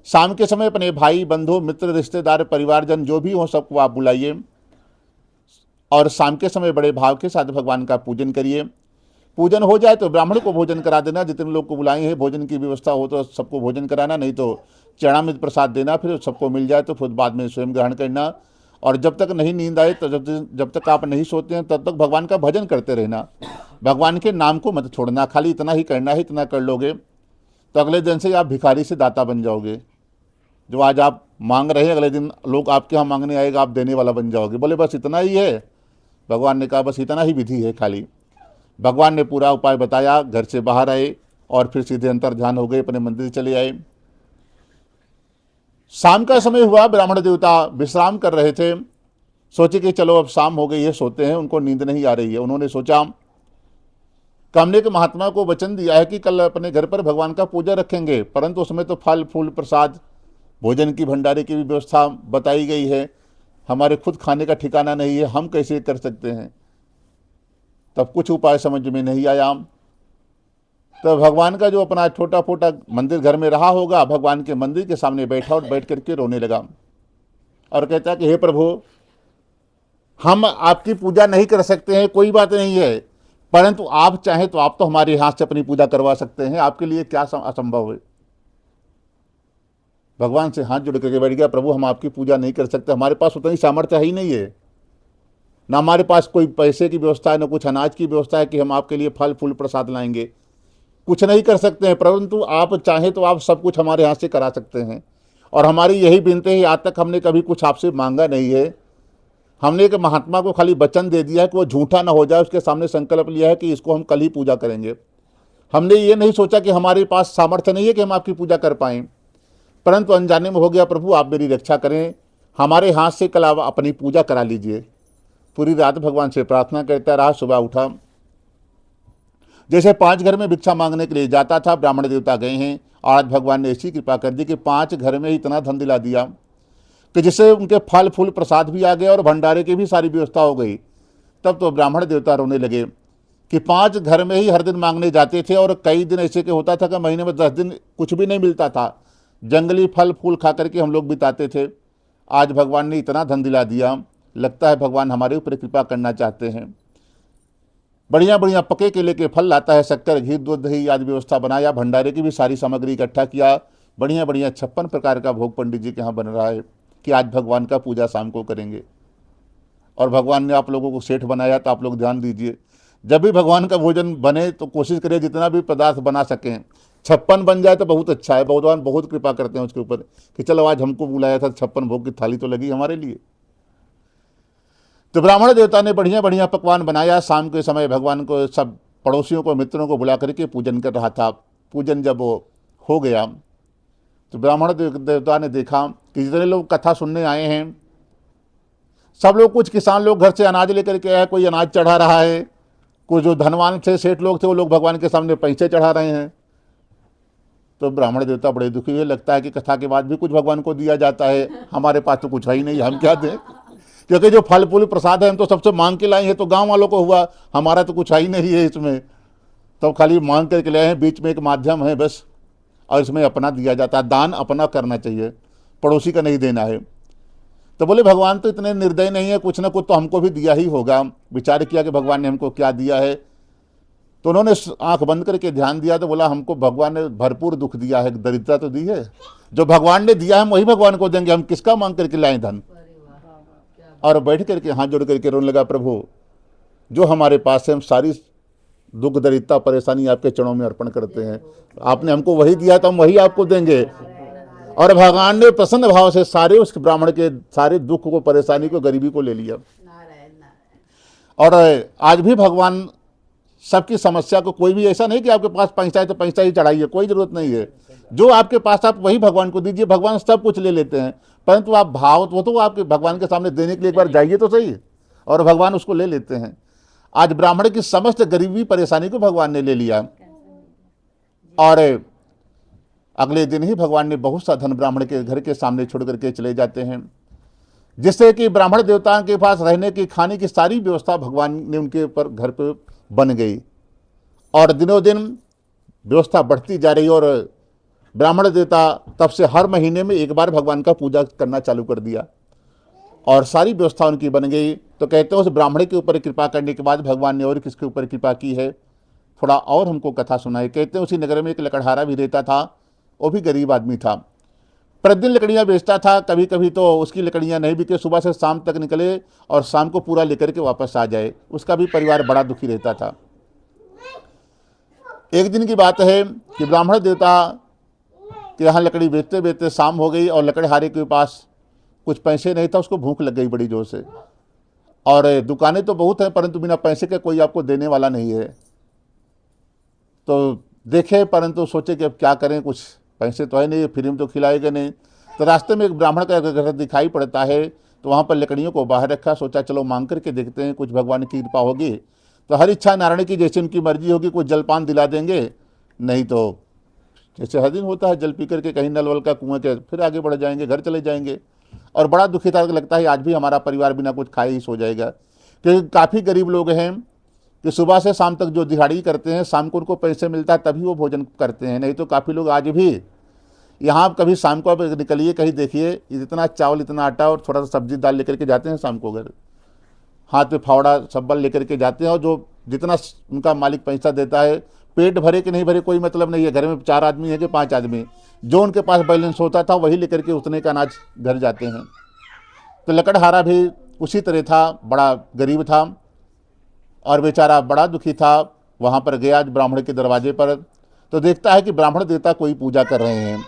शाम के समय अपने भाई बंधु मित्र रिश्तेदार परिवारजन जो भी हो सबको आप बुलाइए और शाम के समय बड़े भाव के साथ भगवान का पूजन करिए। पूजन हो जाए तो ब्राह्मण को भोजन करा देना, जितने लोग को बुलाए हैं भोजन की व्यवस्था हो तो सबको भोजन कराना, नहीं तो चरणामृत प्रसाद देना, फिर सबको मिल जाए तो खुद बाद में स्वयं ग्रहण करना। और जब तक नहीं नींद आए, तो जब तक आप नहीं सोते हैं तब तक भगवान का भजन करते रहना, भगवान के नाम को मत छोड़ना। खाली इतना ही करना है, इतना कर लोगे तो अगले दिन से आप भिखारी से दाता बन जाओगे। जो आज आप मांग रहे हैं अगले दिन लोग आपके यहाँ मांगने आएगा, आप देने वाला बन जाओगे। बोले बस इतना ही है? भगवान ने कहा बस इतना ही विधि है खाली। भगवान ने पूरा उपाय बताया, घर से बाहर आए और फिर सीधे अंतर ध्यान हो गए, अपने मंदिर चले आए। शाम का समय हुआ, ब्राह्मण देवता विश्राम कर रहे थे। सोचे कि चलो अब शाम हो गई है, सोते हैं। उनको नींद नहीं आ रही है। उन्होंने सोचा, हमने के महात्मा को वचन दिया है कि कल अपने घर पर भगवान का पूजा रखेंगे, परंतु उसमें तो फल फूल प्रसाद भोजन की भंडारे की भी व्यवस्था बताई गई है, हमारे खुद खाने का ठिकाना नहीं है, हम कैसे कर सकते हैं? तब कुछ उपाय समझ में नहीं आया। तो भगवान का जो अपना छोटा फोटा मंदिर घर में रहा होगा, भगवान के मंदिर के सामने बैठा और बैठ करके रोने लगा और कहता कि हे प्रभु, हम आपकी पूजा नहीं कर सकते हैं, कोई बात नहीं है, परंतु आप चाहें तो आप तो हमारे हाथ से अपनी पूजा करवा सकते हैं, आपके लिए क्या असंभव है? भगवान से हाथ जोड़ करके बैठ गया, प्रभु हम आपकी पूजा नहीं कर सकते, हमारे पास उतनी सामर्थ्य ही नहीं है, ना हमारे पास कोई पैसे की व्यवस्था है, ना कुछ अनाज की व्यवस्था है कि हम आपके लिए फल फूल प्रसाद लाएंगे, कुछ नहीं कर सकते हैं, परंतु आप चाहें तो आप सब कुछ हमारे हाथ से करा सकते हैं। और हमारी यही विनती है, आज तक हमने कभी कुछ आपसे मांगा नहीं है। हमने एक महात्मा को खाली वचन दे दिया है कि वो झूठा ना हो जाए, उसके सामने संकल्प लिया है कि इसको हम कल ही पूजा करेंगे। हमने ये नहीं सोचा कि हमारे पास सामर्थ्य नहीं है कि हम आपकी पूजा कर पाएँ, परंतु अनजाने में हो गया। प्रभु आप मेरी रक्षा करें, हमारे हाथ से कल आप अपनी पूजा करा लीजिए। पूरी रात भगवान से प्रार्थना करता रहा। सुबह उठा, जैसे 5 घर में भिक्षा मांगने के लिए जाता था, ब्राह्मण देवता गए हैं और आज भगवान ने ऐसी कृपा कर दी कि 5 घर में इतना धन दिला दिया कि जिससे उनके फल फूल प्रसाद भी आ गए और भंडारे की भी सारी व्यवस्था हो गई। तब तो ब्राह्मण देवता रोने लगे कि 5 घर में ही हर दिन मांगने जाते थे और कई दिन ऐसे के होता था कि महीने में 10 दिन कुछ भी नहीं मिलता था, जंगली फल फूल खा करके हम लोग बिताते थे। आज भगवान ने इतना धन दिला दिया, लगता है भगवान हमारे ऊपर कृपा करना चाहते हैं। बढ़िया बढ़िया पके केले के फल लाता है, शक्कर घी दूध दही आदि व्यवस्था बनाया, भंडारे की भी सारी सामग्री इकट्ठा किया। बढ़िया बढ़िया 56 प्रकार का भोग पंडित जी के यहाँ बन रहा है कि आज भगवान का पूजा शाम को करेंगे। और भगवान ने आप लोगों को सेठ बनाया, तो आप लोग ध्यान दीजिए, जब भी भगवान का भोजन बने तो कोशिश करिए जितना भी पदार्थ बना सकें, 56 बन जाए तो बहुत अच्छा है। भगवान बहुत कृपा करते हैं उसके ऊपर कि चलो आज हमको बुलाया था, 56 भोग की थाली तो लगी हमारे लिए। तो ब्राह्मण देवता ने बढ़िया बढ़िया पकवान बनाया। शाम के समय भगवान को सब पड़ोसियों को, मित्रों को बुला करके पूजन कर रहा था। पूजन जब वो हो गया तो ब्राह्मण देवता ने देखा कि जितने लोग कथा सुनने आए हैं सब लोग, कुछ किसान लोग घर से अनाज लेकर के आए, कोई अनाज चढ़ा रहा है, कुछ जो धनवान थे, सेठ लोग थे, वो लोग भगवान के सामने पैसे चढ़ा रहे हैं। तो ब्राह्मण देवता बड़े दुखी हुए। लगता है कि कथा के बाद भी कुछ भगवान को दिया जाता है, हमारे पास तो कुछ है ही नहीं, हम क्या दें, क्योंकि जो फल फूल प्रसाद है हम तो सबसे मांग के लाए हैं, तो गांव वालों को हुआ, हमारा तो कुछ है ही नहीं है इसमें, तो खाली मांग करके लाए हैं, बीच में एक माध्यम है बस, और इसमें अपना दिया जाता है। दान अपना करना चाहिए, पड़ोसी का नहीं देना है। तो बोले भगवान तो इतने निर्दय नहीं है, कुछ ना कुछ तो हमको भी दिया ही होगा। विचार किया कि भगवान ने हमको क्या दिया है, तो उन्होंने आंख बंद करके ध्यान दिया, तो बोला हमको भगवान ने भरपूर दुख दिया है, दरिद्रता तो दी है, जो भगवान ने दिया है वही भगवान को देंगे, हम किसका मांग करके लाए धन। और बैठ करके हाथ जोड़ करके रोने लगा, प्रभु जो हमारे पास है हम सारी दुख दरिद्रता परेशानी आपके चरणों में अर्पण करते हैं, आपने हमको वही दिया तो हम वही आपको देंगे। और भगवान ने प्रसन्न भाव से सारे उस ब्राह्मण के सारे दुख को, परेशानी को, गरीबी को ले लिया। और आज भी भगवान सबकी समस्या को, कोई भी ऐसा नहीं कि आपके पास पैसा है तो पैसा ही चढ़ाइए, कोई जरूरत नहीं है, जो आपके पास आप वही भगवान को दीजिए। भगवान सब कुछ ले लेते हैं, परंतु आप भाव वो तो आपके भगवान के सामने देने के लिए एक बार जाइए तो सही, और भगवान उसको ले लेते हैं। आज ब्राह्मण की समस्त गरीबी परेशानी को भगवान ने ले लिया, और अगले दिन ही भगवान ने बहुत सा धन ब्राह्मण के घर के सामने छोड़ करके चले जाते हैं, जिससे कि ब्राह्मण देवताओं के पास रहने की, खाने की सारी व्यवस्था भगवान ने उनके ऊपर घर पे बन गई। और दिनों दिन व्यवस्था बढ़ती जा रही, और ब्राह्मण देवता तब से हर महीने में एक बार भगवान का पूजा करना चालू कर दिया, और सारी व्यवस्था उनकी बन गई। तो कहते हैं उस ब्राह्मण के ऊपर कृपा करने के बाद भगवान ने और किसके ऊपर कृपा की है, थोड़ा और हमको कथा सुनाई। कहते हैं उसी नगर में एक लकड़हारा भी रहता था, वो भी गरीब आदमी था, प्रतिदिन लकड़ियाँ बेचता था। कभी कभी तो उसकी लकड़ियाँ नहीं बिके, सुबह से शाम तक निकले और शाम को पूरा लेकर के वापस आ जाए। उसका भी परिवार बड़ा दुखी रहता था। एक दिन की बात है कि ब्राह्मण देवता के यहाँ लकड़ी बेचते बेचते शाम हो गई, और लकड़हारे के पास कुछ पैसे नहीं था, उसको भूख लग गई बड़ी जोर से, और दुकानें तो बहुत हैं परंतु बिना पैसे के कोई आपको देने वाला नहीं है। तो देखे, परंतु सोचे कि अब क्या करें, कुछ पैसे तो है नहीं, फ्री में तो खिलाएगा नहीं। तो रास्ते में एक ब्राह्मण का घर दिखाई पड़ता है, तो वहाँ पर लकड़ियों को बाहर रखा। सोचा चलो मांग करके देखते हैं, कुछ भगवान की कृपा होगी तो हर इच्छा नारायण की जैसे उनकी मर्जी होगी, कुछ जलपान दिला देंगे, नहीं तो जैसे हर दिन होता है जल पी करके कहीं नल वल का कुआं के फिर आगे बढ़ जाएंगे, घर चले जाएंगे। और बड़ा दुखी था, लगता है आज भी हमारा परिवार बिना कुछ खाए ही सो जाएगा, क्योंकि काफ़ी गरीब लोग हैं कि सुबह से शाम तक जो दिहाड़ी करते हैं, शाम को उनको पैसे मिलता है तभी वो भोजन करते हैं। नहीं तो काफ़ी लोग आज भी यहाँ, कभी शाम को आप निकलिए कहीं देखिए, इतना चावल इतना आटा और थोड़ा सा सब्जी दाल लेकर के जाते हैं शाम को घर, हाथ में फावड़ा सब्बल लेकर के जाते हैं, और जो जितना उनका मालिक पैसा देता है, पेट भरे कि नहीं भरे कोई मतलब नहीं है। घर में 4 आदमी है कि 5 आदमी, जो उनके पास बैलेंस होता था वही लेकर के उतने का अनाज घर जाते हैं। तो लकड़हारा भी उसी तरह था, बड़ा गरीब था और बेचारा बड़ा दुखी था। वहाँ पर गया ब्राह्मण के दरवाजे पर, तो देखता है कि ब्राह्मण देवता कोई पूजा कर रहे हैं।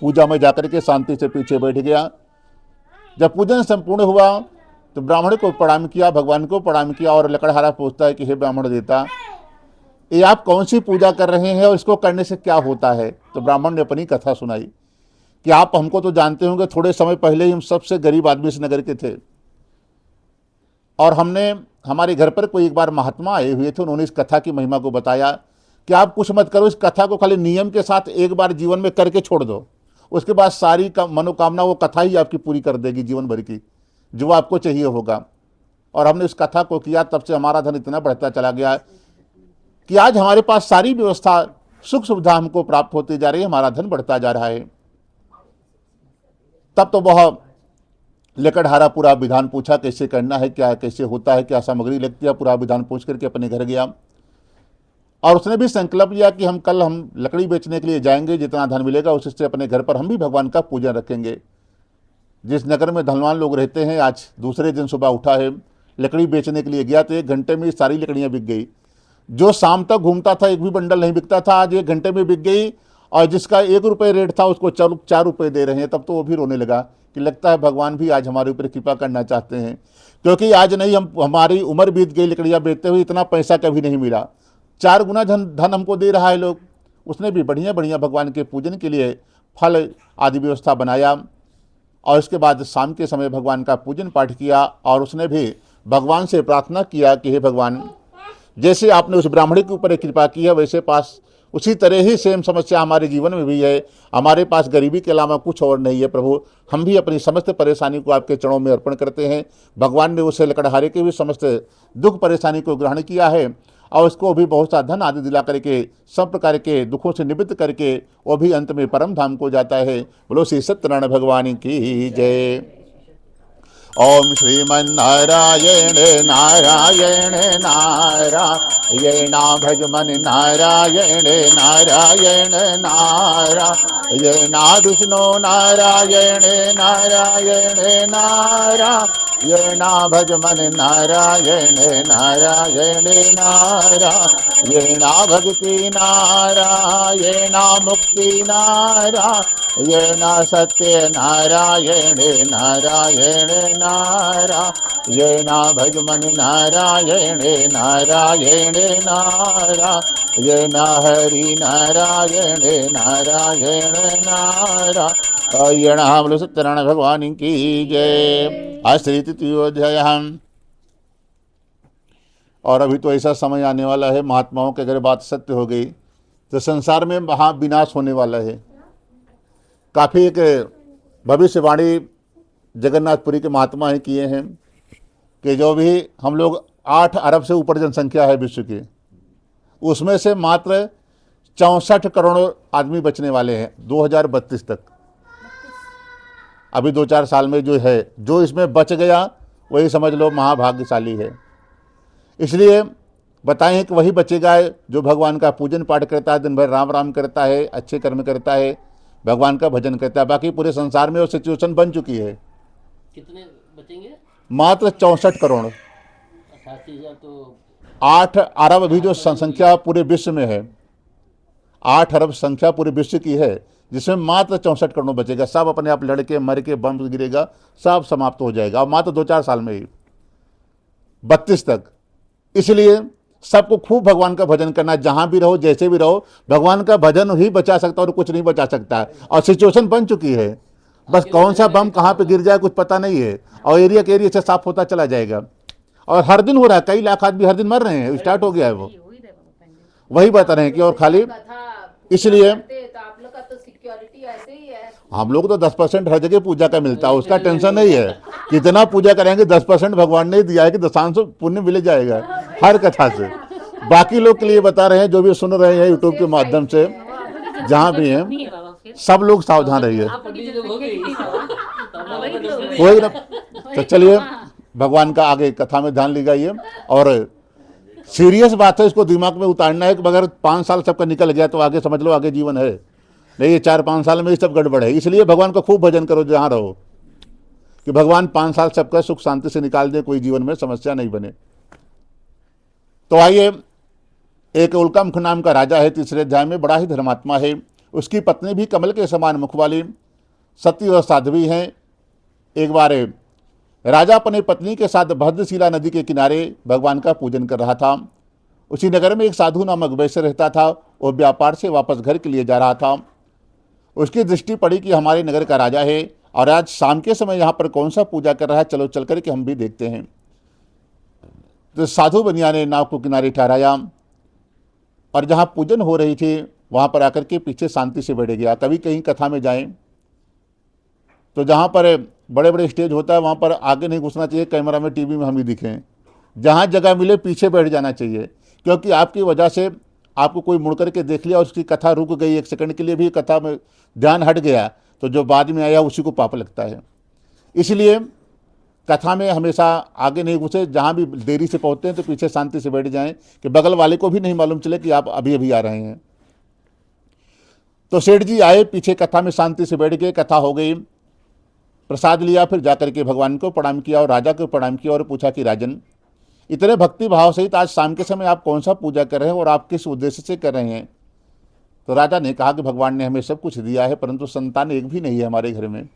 पूजा में जाकर के शांति से पीछे बैठ गया। जब पूजन संपूर्ण हुआ तो ब्राह्मण को प्रणाम किया, भगवान को प्रणाम किया, और लकड़हारा पूछता है कि हे ब्राह्मण देवता, ये आप कौन सी पूजा कर रहे हैं और इसको करने से क्या होता है। तो ब्राह्मण ने अपनी कथा सुनाई कि आप हमको तो जानते होंगे, थोड़े समय पहले ही हम सबसे गरीब आदमी इस नगर के थे, और हमारे घर पर कोई एक बार महात्मा आए हुए थे, उन्होंने इस कथा की महिमा को बताया कि आप कुछ मत करो, इस कथा को खाली नियम के साथ एक बार जीवन में करके छोड़ दो, उसके बाद सारी मनोकामना वो कथा ही आपकी पूरी कर देगी जीवन भर की, जो आपको चाहिए होगा। और हमने इस कथा को किया, तब से हमारा धन इतना बढ़ता चला गया कि आज हमारे पास सारी व्यवस्था, सुख सुविधा हमको प्राप्त होती जा रही है, हमारा धन बढ़ता जा रहा है। तब तो वह लकड़हारा पूरा विधान पूछा, कैसे करना है, क्या कैसे होता है, क्या सामग्री लगती है, पूरा विधान पूछ करके अपने घर गया। और उसने भी संकल्प लिया कि हम लकड़ी बेचने के लिए जाएंगे, जितना धन मिलेगा उससे अपने घर पर हम भी भगवान का पूजा रखेंगे। जिस नगर में धनवान लोग रहते हैं, आज दूसरे दिन सुबह उठा है, लकड़ी बेचने के लिए गया तो 1 घंटे में सारी लकड़ियाँ बिक गई। जो शाम तक घूमता था एक भी बंडल नहीं बिकता था, आज 1 घंटे में बिक गई। और जिसका 1 रुपये रेट था उसको 4 रुपये दे रहे हैं, तब तो वो भी रोने लगा कि लगता है भगवान भी आज हमारे ऊपर कृपा करना चाहते हैं, क्योंकि आज नहीं, हमारी उम्र बीत गई लकड़ियाँ बेचते हुए, इतना पैसा कभी नहीं मिला। 4 गुना धन हमको दे रहा है लोग। उसने भी बढ़िया बढ़िया भगवान के पूजन के लिए फल आदि व्यवस्था बनाया, और इसके बाद शाम के समय भगवान का पूजन पाठ किया, और उसने भी भगवान से प्रार्थना किया कि हे भगवान, जैसे आपने उस ब्राह्मणी के ऊपर कृपा की है, वैसे पास उसी तरह ही सेम समस्या हमारे जीवन में भी है। हमारे पास गरीबी के अलावा कुछ और नहीं है प्रभु। हम भी अपनी समस्त परेशानी को आपके चरणों में अर्पण करते हैं। भगवान ने उसे लकड़हारे के भी समस्त दुख परेशानी को ग्रहण किया है, और उसको भी बहुत सा धन आदि दिला करके सब प्रकार के दुखों से निवृत्त करके वो भी अंत में परम धाम को जाता है। बोलो श्री सत्यनारायण भगवान की जय। ओम श्रीमन्नारायण नारायण नारायण भजमन नारायण नारायण नारायण विष्णु नारायण नारायण नारायण भजमन नारायण नारायण नारायण भक्ति नारायण मुक्ति नारायण सत्य नारायण नारायण नारायण भजमन नारायण नारायण नारायण हरि नारायण नारायण नारायण। बोलो सत्यनारायण भगवान की जय। आज श्री तृतीयोध्याय। और अभी तो ऐसा समय आने वाला है, महात्माओं की अगर बात सत्य हो गई तो संसार में महा विनाश होने वाला है। काफ़ी एक भविष्यवाणी जगन्नाथपुरी के महात्मा ही किए हैं कि जो भी हम लोग 8 अरब से ऊपर जनसंख्या है विश्व की, उसमें से मात्र 64 करोड़ आदमी बचने वाले हैं 2032 तक। अभी 2-4 साल में जो है, जो इसमें बच गया वही समझ लो महाभाग्यशाली है। इसलिए बताएं कि वही बचेगा जो भगवान का पूजन पाठ करता है, दिन भर राम राम करता है, अच्छे कर्म करता है, भगवान का भजन करता है। बाकी पूरे संसार में वो सिचुएशन बन चुकी है। कितने बचेंगे? मात्र 64 करोड़। 88,000 तो 8 अरब अभी जो संख्या पूरे विश्व में है, 8 अरब संख्या पूरे विश्व की है, जिसमें मात्र 64 करोड़ बचेगा। सब अपने आप लड़के मर के बम गिरेगा, सब समाप्त हो जाएगा, और मात्र 2-4 साल में ही 32 तक। इसलिए सबको खूब भगवान का भजन करना, जहां भी रहो जैसे भी रहो, भगवान का भजन ही बचा सकता है और कुछ नहीं बचा सकता है। और सिचुएशन बन चुकी है, बस कौन सा बम कहाँ पे गिर जाए कुछ पता नहीं है, और एरिया के एरिया से साफ होता चला जाएगा। और हर दिन हो रहा है, कई लाख आदमी हर दिन मर रहे हैं, स्टार्ट हो गया है वो। वही बता रहे हैं कि और खाली इसलिए हम लोग तो 10% हर जगह पूजा का मिलता है, उसका टेंशन नहीं है। कितना पूजा करेंगे 10% भगवान ने दिया है कि दशांश पुण्य मिल जाएगा हर कथा से। बाकी लोग के लिए बता रहे हैं, जो भी सुन रहे हैं यूट्यूब के माध्यम से, जहाँ भी हैं, सब लोग सावधान रहिए। कोई ना, तो चलिए भगवान का आगे कथा में ध्यान लगाइए। और सीरियस बात है, इसको दिमाग में उतारना है कि अगर 5 साल सबका निकल गया तो आगे समझ लो आगे जीवन है नहीं। ये 4-5 साल में ये सब गड़बड़ है। इसलिए भगवान का खूब भजन करो जहाँ रहो, कि भगवान 5 साल सबका सुख शांति से निकाल दे, कोई जीवन में समस्या नहीं बने। तो आइए, एक उल्कामुख नाम का राजा है, 3रे अध्याय में, बड़ा ही धर्मात्मा है। उसकी पत्नी भी कमल के समान मुख वाली सती और साध्वी हैं। एक बार राजा अपने पत्नी के साथ भद्रशिला नदी के किनारे भगवान का पूजन कर रहा था। उसी नगर में एक साधु नामक वैश्य रहता था। वो व्यापार से वापस घर के लिए जा रहा था। उसकी दृष्टि पड़ी कि हमारे नगर का राजा है और आज शाम के समय यहाँ पर कौन सा पूजा कर रहा है, चलो चल कर के हम भी देखते हैं। तो साधु बनिया ने नाव को किनारे ठहराया और जहाँ पूजन हो रही थी वहाँ पर आकर के पीछे शांति से बैठ गया। कभी कहीं कथा में जाएं तो जहाँ पर बड़े बड़े स्टेज होता है वहाँ पर आगे नहीं घुसना चाहिए, कैमरा में टीवी में हम ही दिखें। जहाँ जगह मिले पीछे बैठ जाना चाहिए, क्योंकि आपकी वजह से आपको कोई मुड़ करके देख लिया और उसकी कथा रुक गई, 1 सेकंड के लिए भी कथा में ध्यान हट गया तो जो बाद में आया उसी को पाप लगता है। इसलिए कथा में हमेशा आगे नहीं घुसे, जहाँ भी देरी से पहुँचते हैं तो पीछे शांति से बैठ जाएं कि बगल वाले को भी नहीं मालूम चले कि आप अभी अभी आ रहे हैं। तो सेठ जी आए, पीछे कथा में शांति से बैठ गए, कथा हो गई, प्रसाद लिया, फिर जाकर के भगवान को प्रणाम किया और राजा को प्रणाम किया और पूछा कि राजन, इतने भक्ति भाव सहित आज शाम के समय आप कौन सा पूजा कर रहे हैं और आप किस उद्देश्य से कर रहे हैं? तो राजा ने कहा कि भगवान ने हमें सब कुछ दिया है, परंतु संतान एक भी नहीं है हमारे घर में।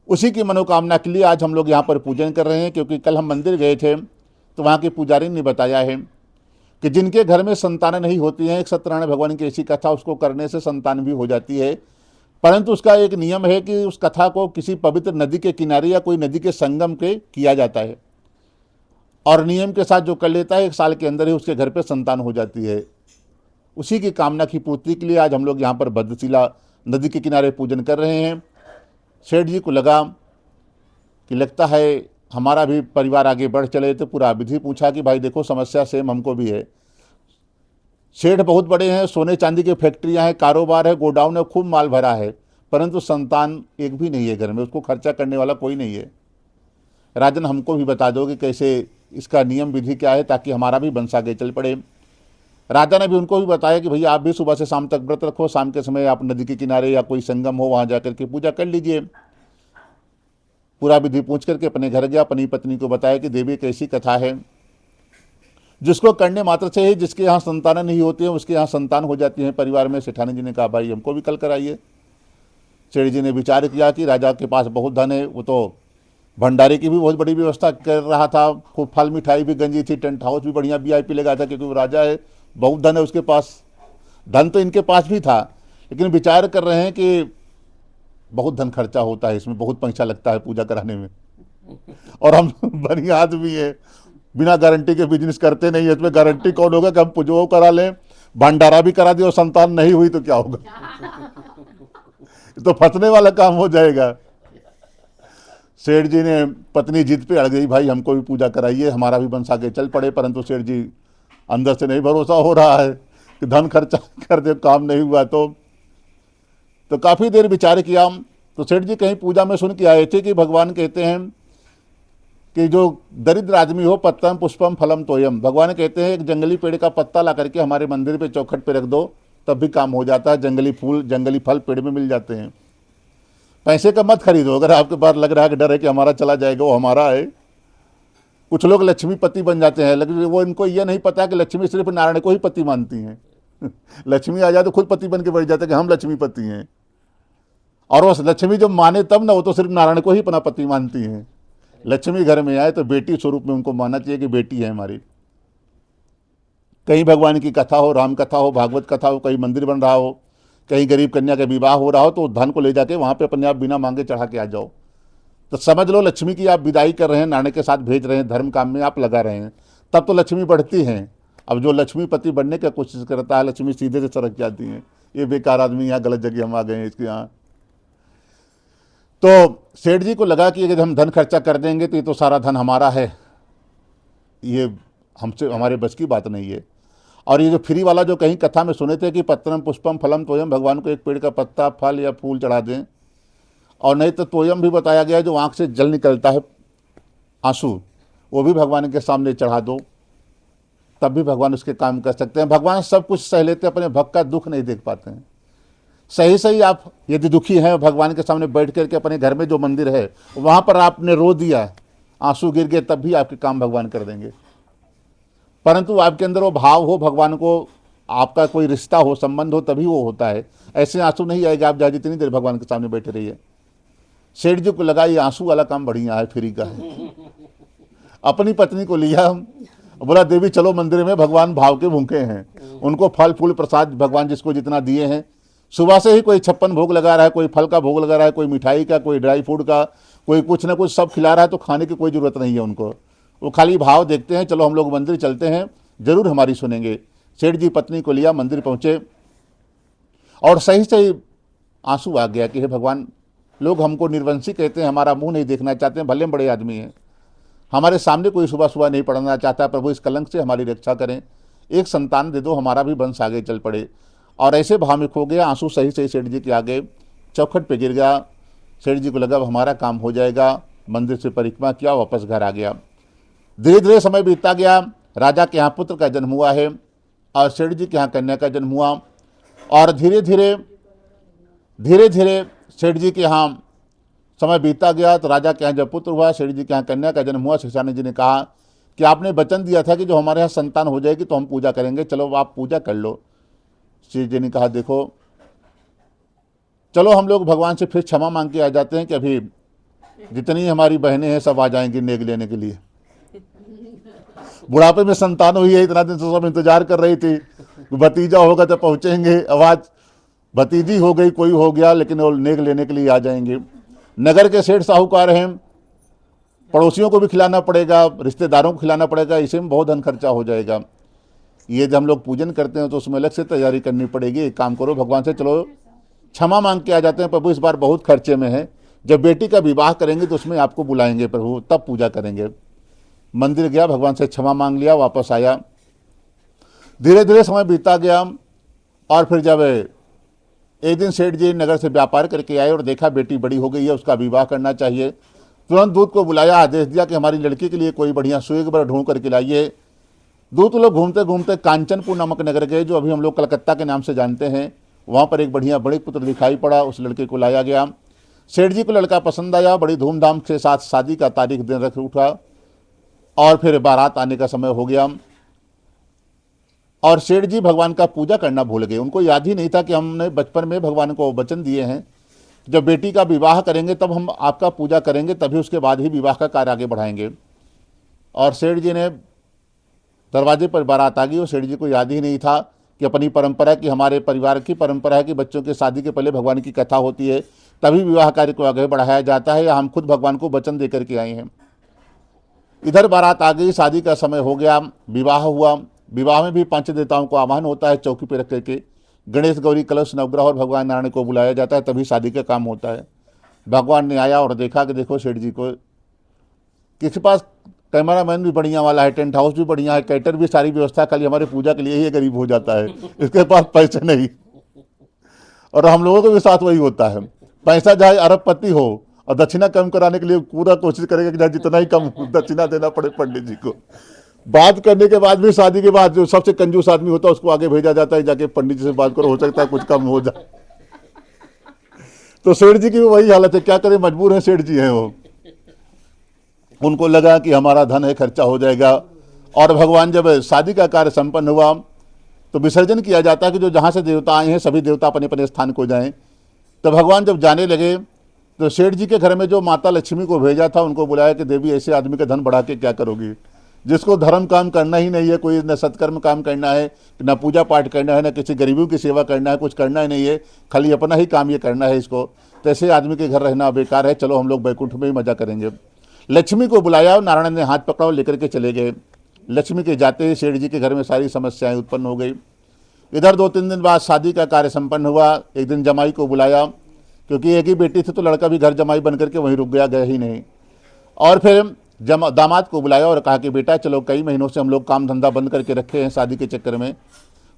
उसी की मनोकामना के लिए आज हम लोग यहाँ पर पूजन कर रहे हैं, क्योंकि कल हम मंदिर गए थे तो वहाँ के पुजारी ने बताया है कि जिनके घर में संतान नहीं होती हैं, एक सत्यनारायण भगवान की ऐसी कथा, उसको करने से संतान भी हो जाती है, परंतु उसका एक नियम है कि उस कथा को किसी पवित्र नदी के किनारे या कोई नदी के संगम के किया जाता है, और नियम के साथ जो कर लेता है 1 साल के अंदर ही उसके घर पे संतान हो जाती है। उसी की कामना की पूर्ति के लिए आज हम लोग यहाँ पर भद्रशिला नदी के किनारे पूजन कर रहे हैं। सेठ जी को लगा कि लगता है हमारा भी परिवार आगे बढ़ चले, तो पूरा विधि पूछा कि भाई देखो समस्या सेम हमको भी है। सेठ बहुत बड़े हैं, सोने चांदी की फैक्ट्रियां हैं, कारोबार है, गोडाउन है, खूब माल भरा है, परंतु संतान एक भी नहीं है घर में, उसको खर्चा करने वाला कोई नहीं है। राजन हमको भी बता दो कि कैसे इसका नियम विधि क्या है, ताकि हमारा भी वंश आगे चल पड़े। राजा ने भी उनको भी बताया कि भैया आप भी सुबह से शाम तक व्रत रखो, शाम के समय आप नदी के किनारे या कोई संगम हो वहाँ जाकर के पूजा कर लीजिए। पूरा विधि पूछ करके अपने घर गया, अपनी पत्नी को बताया कि देवी एक ऐसी कथा है जिसको करने मात्र से ही जिसके यहाँ संतान नहीं होती है उसके यहाँ संतान हो जाती है परिवार में। सेठानी जी ने कहा भाई हमको भी कल कराइए। सेठ जी ने विचार किया कि राजा के पास बहुत धन है, वो तो भंडारे की भी बहुत बड़ी व्यवस्था कर रहा था, खूब फल मिठाई भी गंजी थी, टेंट हाउस भी बढ़िया VIP लगा था, क्योंकि वो राजा है, बहुत धन है उसके पास। धन तो इनके पास भी था, लेकिन विचार कर रहे हैं कि बहुत धन खर्चा होता है इसमें, बहुत पैसा लगता है पूजा कराने में, और हम बढ़िया आदमी है, बिना गारंटी के बिजनेस करते नहीं है, इसमें गारंटी कौन होगा कि हम पूजो करा लें, भंडारा भी करा दिए और संतान नहीं हुई तो क्या होगा? तो फंसने वाला काम हो जाएगा। सेठ जी ने पत्नी जिद पे अड़ गई, भाई हमको भी पूजा कराइए, हमारा भी वंश आगे चल पड़े, परंतु सेठ जी अंदर से नहीं भरोसा हो रहा है कि धन खर्चा कर दे, काम नहीं हुआ तो काफ़ी देर विचार किया। तो सेठ जी कहीं पूजा में सुन के आए थे कि भगवान कहते हैं कि जो दरिद्र आदमी हो पत्तम पुष्पम फलम तोयम, भगवान कहते हैं एक जंगली पेड़ का पत्ता ला करके हमारे मंदिर पे चौखट पे रख दो तब भी काम हो जाता है, जंगली फूल जंगली फल पेड़ में मिल जाते हैं। पैसे का मत खरीदो, अगर आपके पास लग रहा है कि डर है कि हमारा चला जाएगा, वो हमारा है। कुछ लोग लक्ष्मीपति बन जाते हैं, लेकिन वो इनको ये नहीं पता कि लक्ष्मी सिर्फ नारायण को ही पति मानती हैं। लक्ष्मी आ जाए तो खुद पति बन के बैठ जाते हैं कि हम लक्ष्मीपति हैं, और वो लक्ष्मी जब माने तब ना, वो तो सिर्फ नारायण को ही अपना पति मानती हैं। लक्ष्मी घर में आए तो बेटी स्वरूप में उनको मानना चाहिए कि बेटी है हमारी। कहीं भगवान की कथा हो, राम कथा हो, भागवत कथा हो, कहीं मंदिर बन रहा हो, कहीं गरीब कन्या का विवाह हो रहा हो, तो धन को ले जाके वहाँ पे अपने आप बिना मांगे चढ़ा के आ जाओ, तो समझ लो लक्ष्मी की आप विदाई कर रहे हैं, नारायण के साथ भेज रहे हैं, धर्म काम में आप लगा रहे हैं, तब तो लक्ष्मी बढ़ती हैं। अब जो लक्ष्मीपति बनने की कोशिश करता है, लक्ष्मी सीधे से सरक जाती हैं। ये बेकार आदमी, यहाँ गलत जगह हम आ गए हैं इसके यहाँ। तो सेठ जी को लगा कि अगर हम धन खर्चा कर देंगे तो ये तो सारा धन हमारा है, ये हमसे हमारे बस की बात नहीं है। और ये जो फ्री वाला जो कहीं कथा में सुने थे कि पत्रम पुष्पम फलम तोयम, भगवान को एक पेड़ का पत्ता फल या फूल चढ़ा दें, और नहीं तो तोयम भी बताया गया है जो आँख से जल निकलता है, आंसू, वो भी भगवान के सामने चढ़ा दो, तब भी भगवान उसके काम कर सकते हैं। भगवान सब कुछ सह लेते हैं, अपने भक्त का दुख नहीं देख पाते हैं। सही आप यदि दुखी हैं, भगवान के सामने बैठ करके अपने घर में जो मंदिर है वहाँ पर आपने रो दिया, आंसू गिर गए, तब भी आपके काम भगवान कर देंगे। परंतु आपके अंदर वो भाव हो, भगवान को आपका कोई रिश्ता हो, संबंध हो, तभी वो होता है। ऐसे आंसू नहीं आएगा, आप चाहे जितनी देर भगवान के सामने बैठे रहिए। सेठ जी को लगा ये आंसू वाला काम बढ़िया है, फ्री का है। अपनी पत्नी को लिया, बोला देवी चलो मंदिर में, भगवान भाव के भूखे हैं, उनको फल फूल प्रसाद भगवान जिसको जितना दिए हैं, सुबह से ही कोई 56 भोग लगा रहा है, कोई फल का भोग लगा रहा है, कोई मिठाई का, कोई ड्राई फ्रूट का, कोई कुछ ना कुछ सब खिला रहा है, तो खाने की कोई ज़रूरत नहीं है उनको। वो खाली भाव देखते हैं, चलो हम लोग मंदिर चलते हैं, ज़रूर हमारी सुनेंगे। सेठ जी पत्नी को लिया, मंदिर पहुँचे, और सही आंसू आ गया कि हे भगवान, लोग हमको निर्वंशी कहते हैं, हमारा मुंह नहीं देखना चाहते हैं, भले बड़े आदमी हैं, हमारे सामने कोई सुबह नहीं पढ़ना चाहता, प्रभु इस कलंक से हमारी रक्षा करें, एक संतान दे दो, हमारा भी वंश आगे चल पड़े। और ऐसे भाव में खो गया, आंसू सही सेठ जी के आगे चौखट पे गिर गया। सेठ जी को लगा अब हमारा काम हो जाएगा, मंदिर से परिक्रमा किया, वापस घर आ गया। धीरे धीरे समय बीतता गया, राजा के यहाँ पुत्र का जन्म हुआ है और सेठ जी के यहाँ कन्या का जन्म हुआ, और धीरे धीरे सेठ जी के यहाँ समय बीतता गया। तो राजा के यहाँ जब पुत्र हुआ, सेठ जी के यहाँ कन्या का जन्म हुआ, सेठानी जी ने कहा कि आपने वचन दिया था कि जो हमारे यहाँ संतान हो जाएगी तो हम पूजा करेंगे, चलो आप पूजा कर लो। सेठ जी ने कहा देखो चलो हम लोग भगवान से फिर क्षमा मांग के आ जाते हैं कि अभी जितनी हमारी बहनें हैं सब आ जाएंगी नेक लेने के लिए। बुढ़ापे में संतान हुई है, इतना दिन से सब इंतजार कर रही थी, भतीजा होगा तो पहुंचेंगे, आवाज भतीजी हो गई, कोई हो गया, लेकिन वो नेक लेने के लिए आ जाएंगे। नगर के सेठ साहूकार हैं, पड़ोसियों को भी खिलाना पड़ेगा, रिश्तेदारों को खिलाना पड़ेगा, इसी में बहुत धन खर्चा हो जाएगा। ये जब हम लोग पूजन करते हैं तो उसमें अलग से तैयारी करनी पड़ेगी। एक काम करो, भगवान से चलो क्षमा मांग के आ जाते हैं, प्रभु इस बार बहुत खर्चे में है, जब बेटी का विवाह करेंगे तो उसमें आपको बुलाएंगे प्रभु, तब पूजा करेंगे। मंदिर गया, भगवान से क्षमा मांग लिया, वापस आया। धीरे धीरे समय बीता गया और फिर जब एक दिन सेठ जी नगर से व्यापार करके आए और देखा बेटी बड़ी हो गई है, उसका विवाह करना चाहिए। तुरंत दूत को बुलाया, आदेश दिया कि हमारी लड़की के लिए कोई बढ़िया सुएगर ढूंढ करके लाइए। दूत लोग घूमते घूमते कांचनपुर नामक नगर गए, जो अभी हम लोग कलकत्ता के नाम से जानते हैं। वहाँ पर एक बढ़िया बड़े पुत्र दिखाई पड़ा, उस लड़के को लाया गया। सेठ जी को लड़का पसंद आया, बड़ी धूमधाम के साथ शादी का तारीख दिन रख उठा और फिर बारात आने का समय हो गया। और सेठ जी भगवान का पूजा करना भूल गए। उनको याद ही नहीं था कि हमने बचपन में भगवान को वचन दिए हैं जब बेटी का विवाह करेंगे तब हम आपका पूजा करेंगे, तभी उसके बाद ही विवाह का कार्य आगे बढ़ाएंगे। और सेठ जी ने दरवाजे पर बारात आ गई और सेठ जी को याद ही नहीं था कि अपनी परंपरा की, हमारे परिवार की परंपरा है कि बच्चों की शादी के पहले भगवान की कथा होती है, तभी विवाह कार्य को आगे बढ़ाया जाता है, या हम खुद भगवान को वचन दे करके आए हैं। इधर बारात आ गई, शादी का समय हो गया, विवाह हुआ। विवाह में भी पंच देवताओं को आह्वान होता है, चौकी पर रख करके गणेश गौरी कलश नवग्रह और भगवान नारायण को बुलाया जाता है, तभी शादी का काम होता है। भगवान ने आया और देखा कि देखो सेठ जी को, किसी पास कैमरामैन भी बढ़िया वाला है, टेंट हाउस भी बढ़िया है, कैटर भी सारी व्यवस्था, खाली हमारे पूजा के लिए ही गरीब हो जाता है, इसके पास पैसे नहीं। और हम लोगों के भी साथ वही होता है, पैसा चाहे अरबपति हो और दक्षिणा कम कराने के लिए पूरा कोशिश करेगा कि जितना ही कम दक्षिणा देना पड़े पंडित जी को। बात करने के बाद भी शादी के बाद जो सबसे कंजूस आदमी होता है उसको आगे भेजा जाता है, जाके पंडित जी से बात करो, हो सकता है कुछ कम हो जाए। तो सेठ जी की भी वही हालत है, क्या करें, मजबूर है, सेठ जी हैं वो। उनको लगा कि हमारा धन है, खर्चा हो जाएगा। और भगवान जब शादी का कार्य संपन्न हुआ तो विसर्जन किया जाता है कि जो जहाँ से देवता आए हैं सभी देवता अपने अपने स्थान को जाएं। तो भगवान जब जाने लगे तो सेठ जी के घर में जो माता लक्ष्मी को भेजा था उनको बुलाया कि देवी ऐसे आदमी का धन बढ़ा के क्या करोगी, जिसको धर्म काम करना ही नहीं है, कोई न सत्कर्म काम करना है, न पूजा पाठ करना है, न किसी गरीबों की सेवा करना है, कुछ करना ही नहीं है, खाली अपना ही काम ये करना है इसको, तो ऐसे आदमी के घर रहना बेकार है, चलो हम लोग बैकुंठ में ही मजा करेंगे। लक्ष्मी को बुलाया और नारायण ने हाथ पकड़ा और लेकर के चले गए। लक्ष्मी के जाते ही सेठ जी के घर में सारी समस्याएं उत्पन्न हो गई। इधर 2-3 दिन बाद शादी का कार्य संपन्न हुआ। एक दिन जमाई को बुलाया, क्योंकि एक ही बेटी थी तो लड़का भी घर जमाई बन करके वहीं रुक गया, गया ही नहीं। और फिर दामाद को बुलाया और कहा कि बेटा चलो, कई महीनों से हम लोग काम धंधा बंद करके रखे हैं, शादी के चक्कर में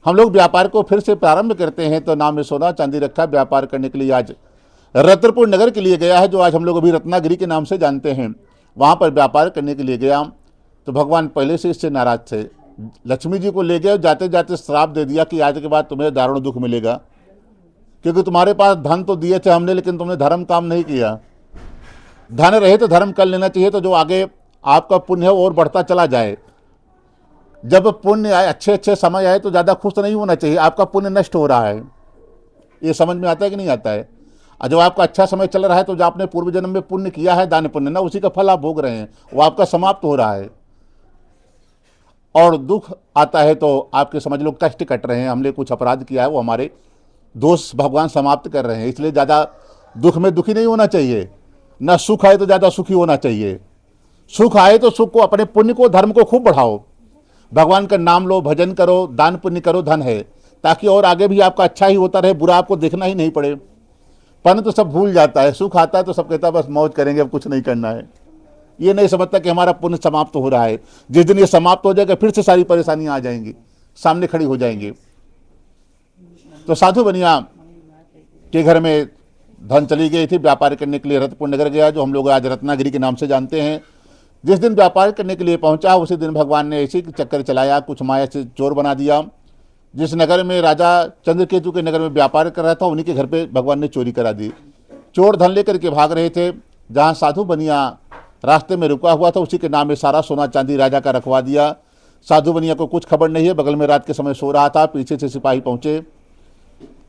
हम लोग व्यापार को फिर से प्रारंभ करते हैं, तो नाम में सोना चांदी रखा, व्यापार करने के लिए आज रत्नपुर नगर के लिए गया है, जो आज हम लोग अभी रत्नागिरी के नाम से जानते हैं। वहाँ पर व्यापार करने के लिए गया तो भगवान पहले से इससे नाराज थे। लक्ष्मी जी को ले गए, जाते जाते श्राप दे दिया कि आज के बाद तुम्हें दारुण दुख मिलेगा, क्योंकि तुम्हारे पास धन तो दिए थे हमने, लेकिन तुमने धर्म काम नहीं किया। धन रहे तो धर्म कर लेना चाहिए, तो जो आगे आपका पुण्य है और बढ़ता चला जाए। जब पुण्य आए, अच्छे अच्छे समय आए तो ज़्यादा खुश नहीं होना चाहिए, आपका पुण्य नष्ट हो रहा है। ये समझ में आता है कि नहीं आता है? और जब आपका अच्छा समय चल रहा है तो जो आपने पूर्व जन्म में पुण्य किया है, दान पुण्य ना, उसी का फल आप भोग रहे हैं, वो आपका समाप्त हो रहा है। और दुख आता है तो आपके समझ लो कष्ट कट रहे हैं, हमने कुछ अपराध किया है, वो हमारे दोष भगवान समाप्त कर रहे हैं। इसलिए ज़्यादा दुख में दुखी नहीं होना चाहिए, ना सुख आए तो ज़्यादा सुखी होना चाहिए। सुख आए तो सुख को, अपने पुण्य को, धर्म को खूब बढ़ाओ, भगवान का नाम लो, भजन करो, दान पुण्य करो, धन है, ताकि और आगे भी आपका अच्छा ही होता रहे, बुरा आपको देखना ही नहीं पड़े। पन तो सब भूल जाता है, सुख आता है तो सब कहता है बस मौज करेंगे, अब कुछ नहीं करना है। ये नहीं समझता कि हमारा पुण्य समाप्त हो रहा है। जिस दिन ये समाप्त हो जाएगा फिर से सारी परेशानियां आ जाएंगी, सामने खड़ी हो जाएंगी। तो साधु बनिया के घर में धन चली गई थी, व्यापार करने के लिए रत्नपुर नगर गया, जो हम लोग आज रत्नागिरी के नाम से जानते हैं। जिस दिन व्यापार करने के लिए पहुंचा उसी दिन भगवान ने ऐसे चक्कर चलाया, कुछ माया से चोर बना दिया। जिस नगर में राजा चंद्रकेतु के नगर में व्यापार कर रहा था, उन्हीं के घर पे भगवान ने चोरी करा दी। चोर धन लेकर के भाग रहे थे, जहाँ साधु बनिया रास्ते में रुका हुआ था उसी के नाम में सारा सोना चांदी राजा का रखवा दिया। साधु बनिया को कुछ खबर नहीं है, बगल में रात के समय सो रहा था, पीछे से सिपाही पहुंचे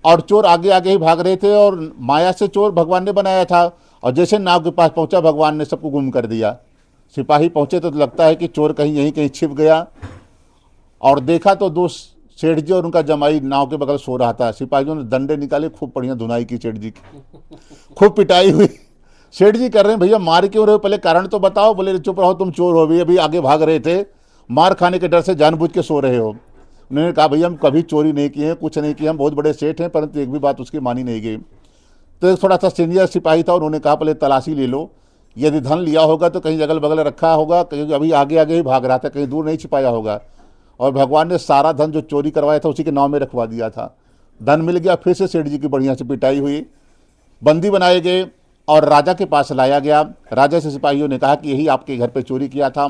और चोर आगे आगे ही भाग रहे थे और माया से चोर भगवान ने बनाया था। और जैसे नाव के पास पहुंचा भगवान ने सबको गुम कर दिया। सिपाही पहुंचे तो लगता है कि चोर कहीं यहीं कहीं छिप गया, और देखा तो दो सेठ जी और उनका जमाई नाव के बगल सो रहा था। सिपाहियों ने डंडे निकाले, खूब बढ़िया धुनाई की सेठ जी की, खूब पिटाई हुई। सेठ जी कर रहे हैं, भैया मार क्यों रहे हो, पहले कारण तो बताओ। बोले चुप रहो, तुम चोर हो, भी अभी आगे भाग रहे थे, मार खाने के डर से जानबूझ के सो रहे हो। उन्होंने कहा भैया हम कभी चोरी नहीं किए हैं, कुछ नहीं किया, हम बहुत बड़े सेठ हैं, परंतु एक भी बात उसकी मानी नहीं गई। तो एक थोड़ा सा सीनियर सिपाही था, उन्होंने कहा पहले तलाशी ले लो, यदि धन लिया होगा तो कहीं अगल बगल रखा होगा, कहीं अभी आगे आगे ही भाग रहा था, कहीं दूर नहीं छिपाया होगा। और भगवान ने सारा धन जो चोरी करवाया था उसी के नाम में रखवा दिया था। धन मिल गया। फिर से सेठ जी की बढ़िया से पिटाई हुई, बंदी बनाए गए और राजा के पास लाया गया। राजा से सिपाहियों ने कहा कि यही आपके घर पे चोरी किया था।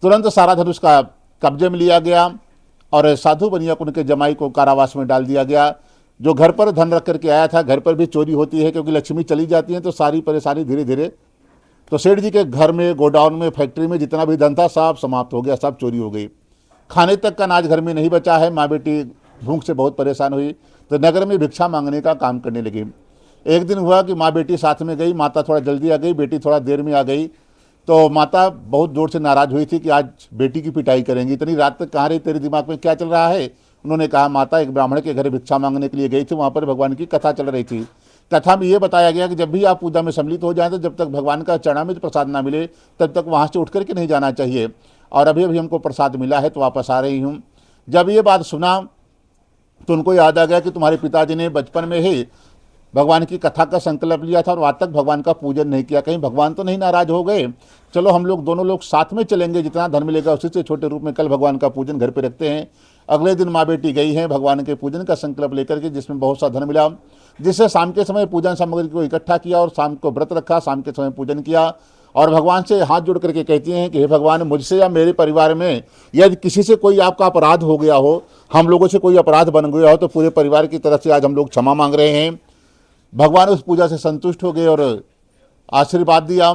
तुरंत सारा धन उसका कब्जे में लिया गया और साधु बनिया को उनके जमाई को कारावास में डाल दिया गया। जो घर पर धन रख करके आया था, घर पर भी चोरी होती है, क्योंकि लक्ष्मी चली जाती है तो सारी परेशानी धीरे धीरे। तो सेठ जी के घर में, गोडाउन में, फैक्ट्री में जितना भी धन था सब समाप्त हो गया, सब चोरी हो गई। खाने तक का अनाज घर में नहीं बचा है। माँ बेटी भूख से बहुत परेशान हुई तो नगर में भिक्षा मांगने का काम करने लगी। एक दिन हुआ कि माँ बेटी साथ में गई, माता थोड़ा जल्दी आ गई, बेटी थोड़ा देर में आ गई। तो माता बहुत जोर से नाराज़ हुई थी कि आज बेटी की पिटाई करेंगी, इतनी रात तक कहाँ रही, तेरे दिमाग में क्या चल रहा है। उन्होंने कहा माता एक ब्राह्मण के घर भिक्षा मांगने के लिए गई थी, वहाँ पर भगवान की कथा चल रही थी। कथा में ये बताया गया कि जब भी आप पूजा में सम्मिलित हो जाएं तो जब तक भगवान का चरणामृत प्रसाद ना मिले तब तक वहाँ से उठ करके नहीं जाना चाहिए। और अभी अभी हमको प्रसाद मिला है तो वापस आ रही हूँ। जब ये बात सुना तो उनको याद आ गया कि तुम्हारे पिताजी ने बचपन में ही भगवान की कथा का संकल्प लिया था और आज तक भगवान का पूजन नहीं किया, कहीं भगवान तो नहीं नाराज हो गए। चलो हम लोग दोनों लोग साथ में चलेंगे, जितना धन मिलेगा उसी से छोटे रूप में कल भगवान का पूजन घर पे रखते हैं। अगले दिन माँ बेटी गई हैं भगवान के पूजन का संकल्प लेकर के, जिसमें बहुत सा धन मिला, जिससे शाम के समय पूजन सामग्री को इकट्ठा किया और शाम को व्रत रखा, शाम के समय पूजन किया और भगवान से हाथ जोड़ करके कहती हैं कि हे भगवान, मुझसे या मेरे परिवार में यदि किसी से कोई आपका अपराध हो गया हो, हम लोगों से कोई अपराध बन गया हो, तो पूरे परिवार की तरफ से आज हम लोग क्षमा मांग रहे हैं। भगवान उस पूजा से संतुष्ट हो गए और आशीर्वाद दिया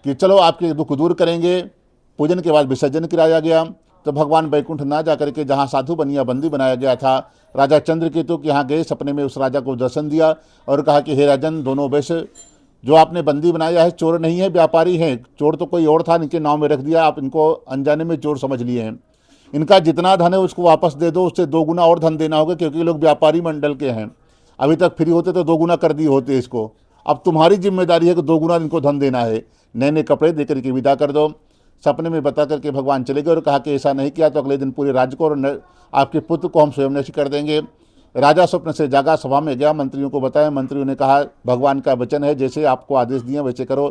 कि चलो आपके दुख दूर करेंगे। पूजन के बाद विसर्जन कराया गया। तो भगवान बैकुंठ ना जाकर के जहाँ साधु बनिया बंदी बनाया गया था, राजा चंद्रकेतु के यहाँ गए, सपने में उस राजा को दर्शन दिया और कहा कि हे राजन, दोनों वैश्य जो आपने बंदी बनाया है चोर नहीं है, व्यापारी हैं। चोर तो कोई और था, इनके नाम में रख दिया, आप इनको अनजाने में चोर समझ लिए हैं। इनका जितना धन है उसको वापस दे दो, उससे 2 गुना और धन देना होगा, क्योंकि लोग व्यापारी मंडल के हैं। अभी तक फ्री होते तो 2 गुना कर दिए होते इसको। अब तुम्हारी जिम्मेदारी है कि 2 गुना इनको धन देना है। नए नए कपड़े देकर के विदा कर दो। सपने में बता करके भगवान चले गए और कहा कि ऐसा नहीं किया तो अगले दिन पूरे राज्य को और आपके पुत्र को हम स्वयं नष्ट कर देंगे। राजा स्वप्न से जागा, सभा में गया, मंत्रियों को बताया। मंत्रियों ने कहा भगवान का वचन है, जैसे आपको आदेश दिए वैसे करो।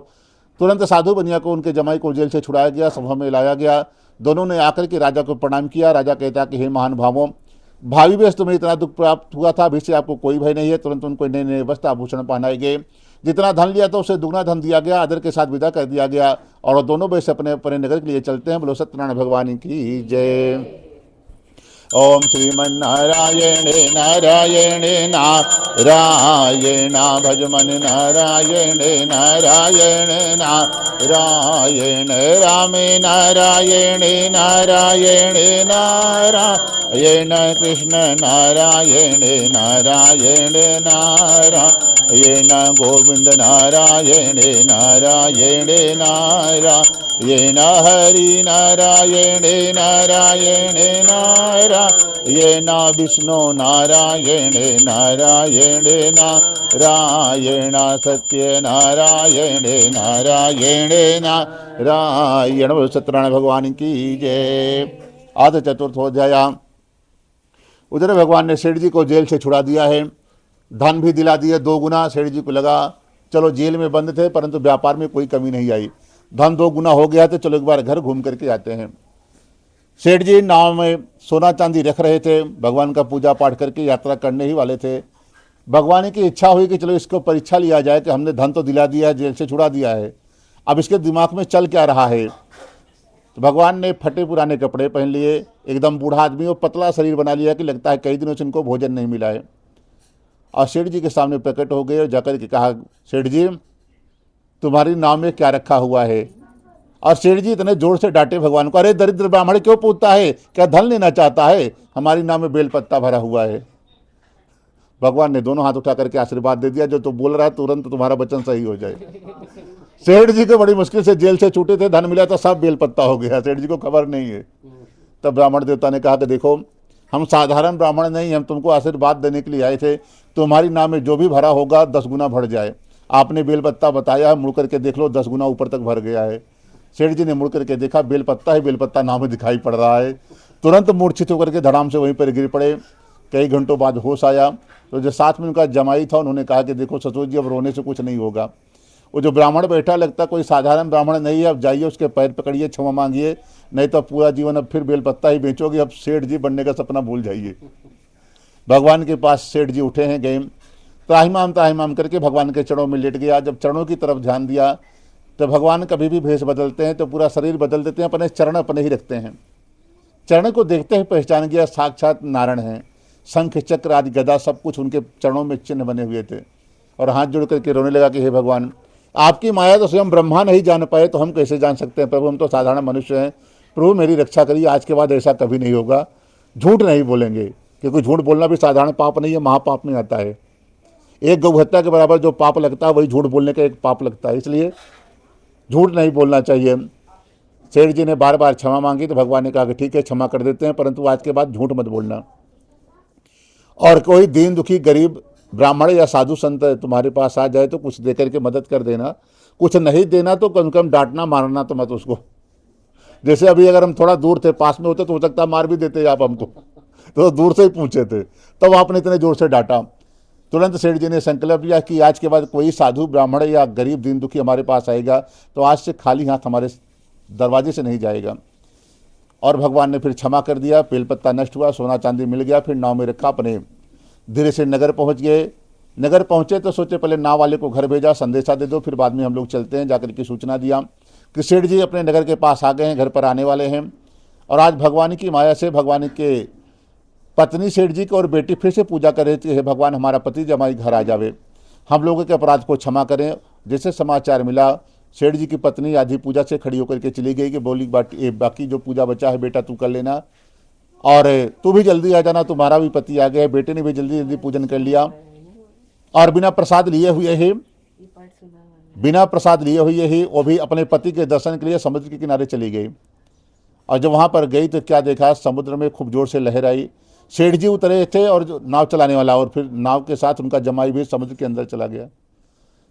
तुरंत साधु बनिया को, उनके जमाई को जेल से छुड़ाया गया, सभा में लाया गया। दोनों ने आकर के राजा को प्रणाम किया। राजा कहता कि हे महान भावों, भावी वेश तुम्हें इतना दुख प्राप्त हुआ था, अभी से आपको कोई भय नहीं है। तुरंत उनको नए नए वस्त्र आभूषण पहनाए गए। जितना धन लिया था उससे दुगना धन दिया गया, आदर के साथ विदा कर दिया गया और दोनों वैसे अपने अपने नगर के लिए चलते हैं। बोलो सत्यनारायण भगवान की जय। ओम श्रीमन्नारायण नारायण नारायण भजमन नारायण नारायण नारायण राम नारायण नारायण नारायण कृष्ण नारायण नारायण नारायण गोविंद नारायण नारायण नारायण हरि नारायण नारायण नारायण विष्णु नारायण नारायण नारायण सत्य नारायण नारायण नारायण। सत्यनारायण भगवान की जय। आध चतुर्थोध्याय। उधर भगवान ने सेठ जी को जेल से छुड़ा दिया है, धन भी दिला दिया 2 गुना। सेठ जी को लगा चलो जेल में बंद थे परंतु व्यापार में कोई कमी नहीं आई, धन 2 गुना हो गया, तो चलो एक बार घर घूम करके आते हैं। सेठ जी नाव में सोना चांदी रख रहे थे, भगवान का पूजा पाठ करके यात्रा करने ही वाले थे। भगवान की इच्छा हुई कि चलो इसको परीक्षा लिया जाए कि हमने धन तो दिला दिया है, जेल से छुड़ा दिया है, अब इसके दिमाग में चल क्या रहा है। तो भगवान ने फटे पुराने कपड़े पहन लिए, एकदम बूढ़ा आदमी और पतला शरीर बना लिया कि लगता है कई दिनों से इनको भोजन नहीं मिला है। और सेठ जी के सामने प्रकट हो गए और जाकर के कहा, सेठ जी तुम्हारी नाव में क्या रखा हुआ है। और सेठ जी इतने जोर से डांटे भगवान को, अरे दरिद्र ब्राह्मण क्यों पूछता है, क्या धन लेना चाहता है, हमारी नाव में बेलपत्ता भरा हुआ है। भगवान ने दोनों हाथ उठा करके आशीर्वाद दे दिया, जो तो बोल रहा है तुरंत तुम्हारा वचन सही हो जाए। सेठ जी को बड़ी मुश्किल से जेल से छूटे थे, धन मिला तो सब बेलपत्ता हो गया, सेठ जी को खबर नहीं है। तब ब्राह्मण देवता ने कहा कि देखो हम साधारण ब्राह्मण नहीं, हम तुमको आशीर्वाद देने के लिए आए थे, तुम्हारी नाम में जो भी भरा होगा 10 गुना भर जाए। आपने बेलपत्ता बताया, मुड़ करके देख लो 10 गुना ऊपर तक भर गया है। सेठ जी ने मुड़ करके देखा, बेलपत्ता ही बेलपत्ता नाम में दिखाई पड़ रहा है। तुरंत मूर्छित होकर के धड़ाम से वहीं पर गिर पड़े। कई घंटों बाद होश आया तो जो साथ में उनका जमाई था, उन्होंने कहा कि देखो सचोज जी अब रोने से कुछ नहीं होगा। वो जो ब्राह्मण बैठा लगता कोई साधारण ब्राह्मण नहीं है, अब जाइए उसके पैर पकड़िए, क्षमा मांगिए, नहीं तो पूरा जीवन अब फिर बेलपत्ता ही बेचोगे, अब सेठ जी बनने का सपना भूल जाइए। भगवान के पास सेठ जी उठे हैं, गए, त्राहिमाम करके भगवान के चरणों में लेट गया। जब चरणों की तरफ ध्यान दिया तो भगवान कभी भी भेष बदलते हैं तो पूरा शरीर बदल देते हैं, अपने चरण अपने ही रखते हैं। चरण को देखते ही पहचान गया साक्षात नारायण हैं। शंख चक्र आदि गदा सब कुछ उनके चरणों में चिन्ह बने हुए थे, और हाथ जोड़ करके रोने लगा कि हे भगवान, आपकी माया तो स्वयं ब्रह्मा नहीं जान पाए तो हम कैसे जान सकते हैं प्रभु, हम तो साधारण मनुष्य हैं, प्रभु मेरी रक्षा करिए, आज के बाद ऐसा कभी नहीं होगा। झूठ नहीं बोलेंगे, क्योंकि झूठ बोलना भी साधारण पाप नहीं है, महापाप में आता है। एक गौ हत्या के बराबर जो पाप लगता है वही झूठ बोलने का एक पाप लगता है, इसलिए झूठ नहीं बोलना चाहिए। सेठ जी ने बार बार क्षमा मांगी तो भगवान ने कहा कि ठीक है क्षमा कर देते हैं, परंतु आज के बाद झूठ मत बोलना। और कोई दीन दुखी गरीब ब्राह्मण या साधु संत तुम्हारे पास आ जाए तो कुछ देकर के मदद कर देना, कुछ नहीं देना तो कम से कम डांटना मारना तो मत उसको। जैसे अभी अगर हम थोड़ा दूर थे, पास में होते तो हो सकता मार भी देते आप हमको, तो दूर से ही पूछे थे, तब तो आपने इतने जोर से डांटा। तुरंत सेठ जी ने संकल्प लिया कि आज के बाद कोई साधु ब्राह्मण या गरीब दीन दुखी हमारे पास आएगा तो आज से खाली हाथ हमारे दरवाजे से नहीं जाएगा। और भगवान ने फिर क्षमा कर दिया, बेलपत्ता नष्ट हुआ, सोना चांदी मिल गया, फिर नाव में रखा, अपने धीरे से नगर पहुंच गए। नगर पहुंचे तो सोचे पहले नाव वाले को घर भेजा, संदेशा दे दो, फिर बाद में हम लोग चलते हैं। जाकर के सूचना दिया कि सेठ जी अपने नगर के पास आ गए हैं, घर पर आने वाले हैं। और आज भगवान की माया से भगवान के पत्नी सेठ जी को और बेटी फिर से पूजा कर रही थी, हे भगवान हमारा पति जमाई घर आ जावे, हम लोगों के अपराध को क्षमा करें। जैसे समाचार मिला, सेठ जी की पत्नी आधी पूजा से खड़ी होकर के चली गई कि बोली बाकी जो पूजा बचा है बेटा तू कर लेना, और तू भी जल्दी आ जाना, तुम्हारा भी पति आ गया। बेटे ने भी जल्दी जल्दी पूजन कर लिया और बिना प्रसाद लिए हुए ही वो भी अपने पति के दर्शन के लिए समुद्र के किनारे चली गई। और जब वहाँ पर गई तो क्या देखा, समुद्र में खूब जोर से लहर आई। सेठ जी उतरे थे और जो नाव चलाने वाला, और फिर नाव के साथ उनका जमाई भी समुद्र के अंदर चला गया।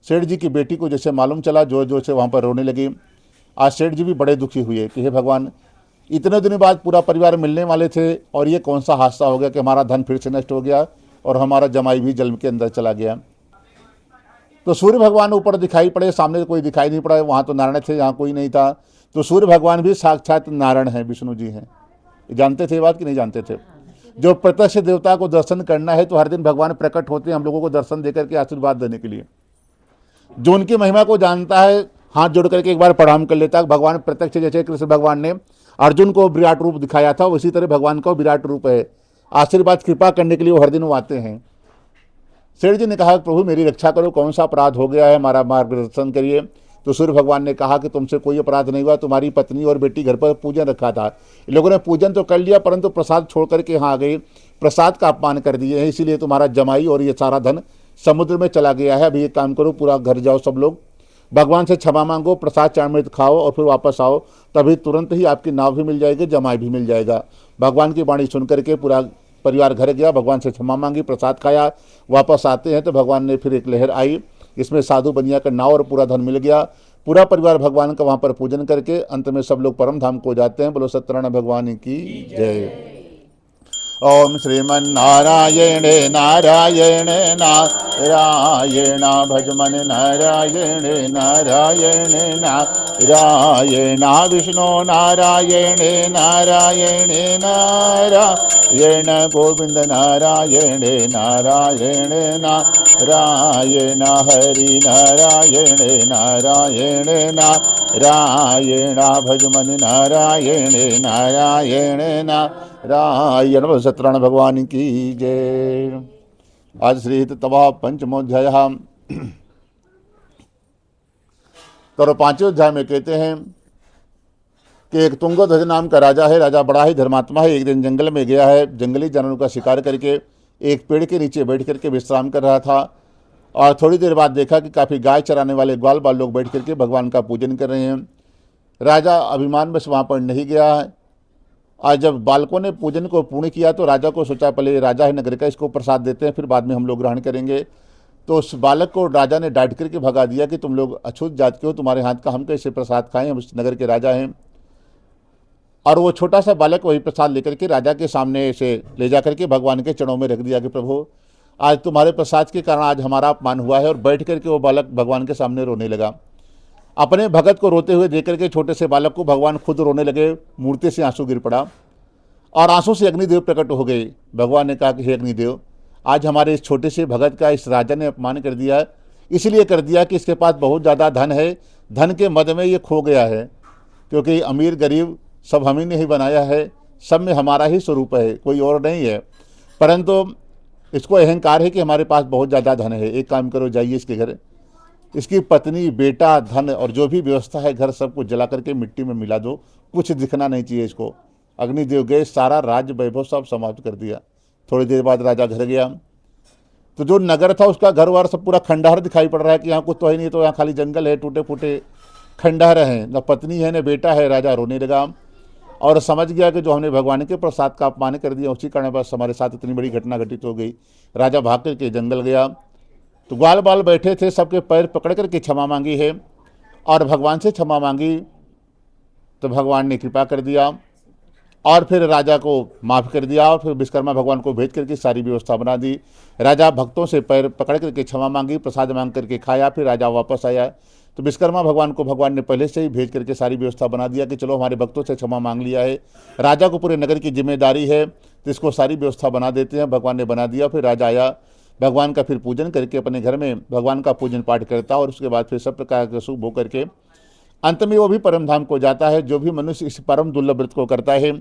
सेठ जी की बेटी को जैसे मालूम चला, जोर जोर से वहाँ पर रोने लगी। आज सेठ जी भी बड़े दुखी हुए कि हे भगवान, इतने दिनों बाद पूरा परिवार मिलने वाले थे और ये कौन सा हादसा हो गया कि हमारा धन फिर से नष्ट हो गया और हमारा जमाई भी जल के अंदर चला गया। तो सूर्य भगवान ऊपर दिखाई पड़े, सामने कोई दिखाई नहीं पड़ा, वहाँ तो नारायण थे, यहाँ कोई नहीं था। तो सूर्य भगवान भी साक्षात नारायण हैं, विष्णु जी हैं। जानते थे ये बात कि नहीं जानते थे? जो प्रत्यक्ष देवता को दर्शन करना है तो हर दिन भगवान प्रकट होते हैं हम लोगों को दर्शन देकर के आशीर्वाद देने के लिए। जो उनकी महिमा को जानता है हाथ जोड़ करके एक बार प्रणाम कर लेता है। भगवान प्रत्यक्ष, जैसे कृष्ण भगवान ने अर्जुन को विराट रूप दिखाया था, उसी तरह भगवान का विराट रूप है। आशीर्वाद कृपा करने के लिए वो हर दिन वो आते हैं। सेठ जी ने कहा प्रभु मेरी रक्षा करो, कौन सा अपराध हो गया है, हमारा मार्गदर्शन करिए। तो सूर्य भगवान ने कहा कि तुमसे कोई अपराध नहीं हुआ, तुम्हारी पत्नी और बेटी घर पर पूजन रखा था, इन लोगों ने पूजन तो कर लिया परंतु प्रसाद छोड़ करके यहाँ आ गई, प्रसाद का अपमान कर दिए हैं, इसीलिए तुम्हारा जमाई और ये सारा धन समुद्र में चला गया है। अभी एक काम करो, पूरा घर जाओ सब लोग, भगवान से क्षमा मांगो, प्रसाद चामृत खाओ और फिर वापस आओ, तभी तुरंत ही आपकी नाव भी मिल जाएगी, जमाई भी मिल जाएगा। भगवान की वाणी सुन करके पूरा परिवार घर गया, भगवान से क्षमा मांगी, प्रसाद खाया, वापस आते हैं तो भगवान ने फिर एक लहर आई, इसमें साधु बनिया का नाव और पूरा धन मिल गया। पूरा परिवार भगवान का वहाँ पर पूजन करके अंत में सब लोग परम धाम को जाते हैं। बोलो सत्यनारायण भगवान की जय। ओम श्रीमन्नारायण नारायण नारायण भजमन नारायण नारायण नारायण विष्णु नारायण नारायण नारायण गोविंद नारायण नारायण नारायण हरि नारायण नारायण नारायण भजमन नारायण नारायण नारायण। सत्यनारायण भगवान की जय। आज श्री तवा पंचमोध्याय। तो 5वें अध्याय में कहते हैं कि एक तुंगध्वज नाम का राजा है। राजा बड़ा ही धर्मात्मा है। एक दिन जंगल में गया है, जंगली जानवरों का शिकार करके एक पेड़ के नीचे बैठ करके विश्राम कर रहा था और थोड़ी देर बाद देखा कि काफ़ी गाय चराने वाले ग्वाल बाल लोग बैठ करके भगवान का पूजन कर रहे हैं। राजा अभिमान में वहाँ पर नहीं गया है और जब बालकों ने पूजन को पूर्ण किया तो राजा को सोचा पहले राजा है नगर का, इसको प्रसाद देते हैं, फिर बाद में हम लोग ग्रहण करेंगे। तो उस बालक को राजा ने डांट करके भगा दिया कि तुम लोग अछूत जात के हो, तुम्हारे हाथ का हम कैसे प्रसाद खाएं, हम इस नगर के राजा हैं। और वो छोटा सा बालक वही प्रसाद लेकर के राजा के सामने से ले जा करके भगवान के चरणों में रख दिया कि प्रभु आज तुम्हारे प्रसाद के कारण आज हमारा अपमान हुआ है। और बैठ करके वो बालक भगवान के सामने रोने लगा। अपने भगत को रोते हुए देख करके छोटे से बालक को भगवान खुद रोने लगे, मूर्ति से आंसू गिर पड़ा और आंसू से अग्निदेव प्रकट हो गए। भगवान ने कहा कि हे अग्निदेव, आज हमारे इस छोटे से भगत का इस राजा ने अपमान कर दिया, इसलिए कर दिया कि इसके पास बहुत ज़्यादा धन है, धन के मद में ये खो गया है, क्योंकि अमीर गरीब सब हम ही ने ही बनाया है, सब में हमारा ही स्वरूप है, कोई और नहीं है। परंतु इसको अहंकार है कि हमारे पास बहुत ज़्यादा धन है। एक काम करो, जाइए इसके घर, इसकी पत्नी बेटा धन और जो भी व्यवस्था है घर सब कुछ जला करके मिट्टी में मिला दो, कुछ दिखना नहीं चाहिए इसको। अग्निदेव गए, सारा राज्य वैभव सब समाप्त कर दिया। थोड़ी देर बाद राजा घर गया तो जो नगर था उसका घर वार सब पूरा खंडहर दिखाई पड़ रहा है कि यहाँ कुछ तो है नहीं, तो यहाँ खाली जंगल है, टूटे फूटे खंडहर हैं, न पत्नी है न बेटा है। राजा रोने लगा और समझ गया कि जो हमने भगवान के प्रसाद का अपमान कर दिया उसी कारण बस हमारे साथ इतनी बड़ी घटना घटित हो गई। राजा भाग करके जंगल गया तो ग्वाल बाल बैठे थे, सबके पैर पकड़ करके क्षमा मांगी है और भगवान से क्षमा मांगी तो भगवान ने कृपा कर दिया और फिर राजा को माफ़ कर दिया और फिर विश्वकर्मा भगवान को भेज करके सारी व्यवस्था बना दी। राजा भक्तों से पैर पकड़ करके क्षमा मांगी, प्रसाद मांग करके खाया, फिर राजा वापस आया तो विश्वकर्मा भगवान को भगवान ने पहले से ही भेज करके सारी व्यवस्था बना दिया कि चलो हमारे भक्तों से क्षमा मांग लिया है, राजा को पूरे नगर की जिम्मेदारी है तो इसको सारी व्यवस्था बना देते हैं। भगवान ने बना दिया। फिर राजा आया, भगवान का फिर पूजन करके अपने घर में भगवान का पूजन पाठ करता और उसके बाद फिर सब प्रकार के शुभ भोग करके अंत में वो भी परम धाम को जाता है। जो भी मनुष्य इस परम दुर्लभ व्रत को करता है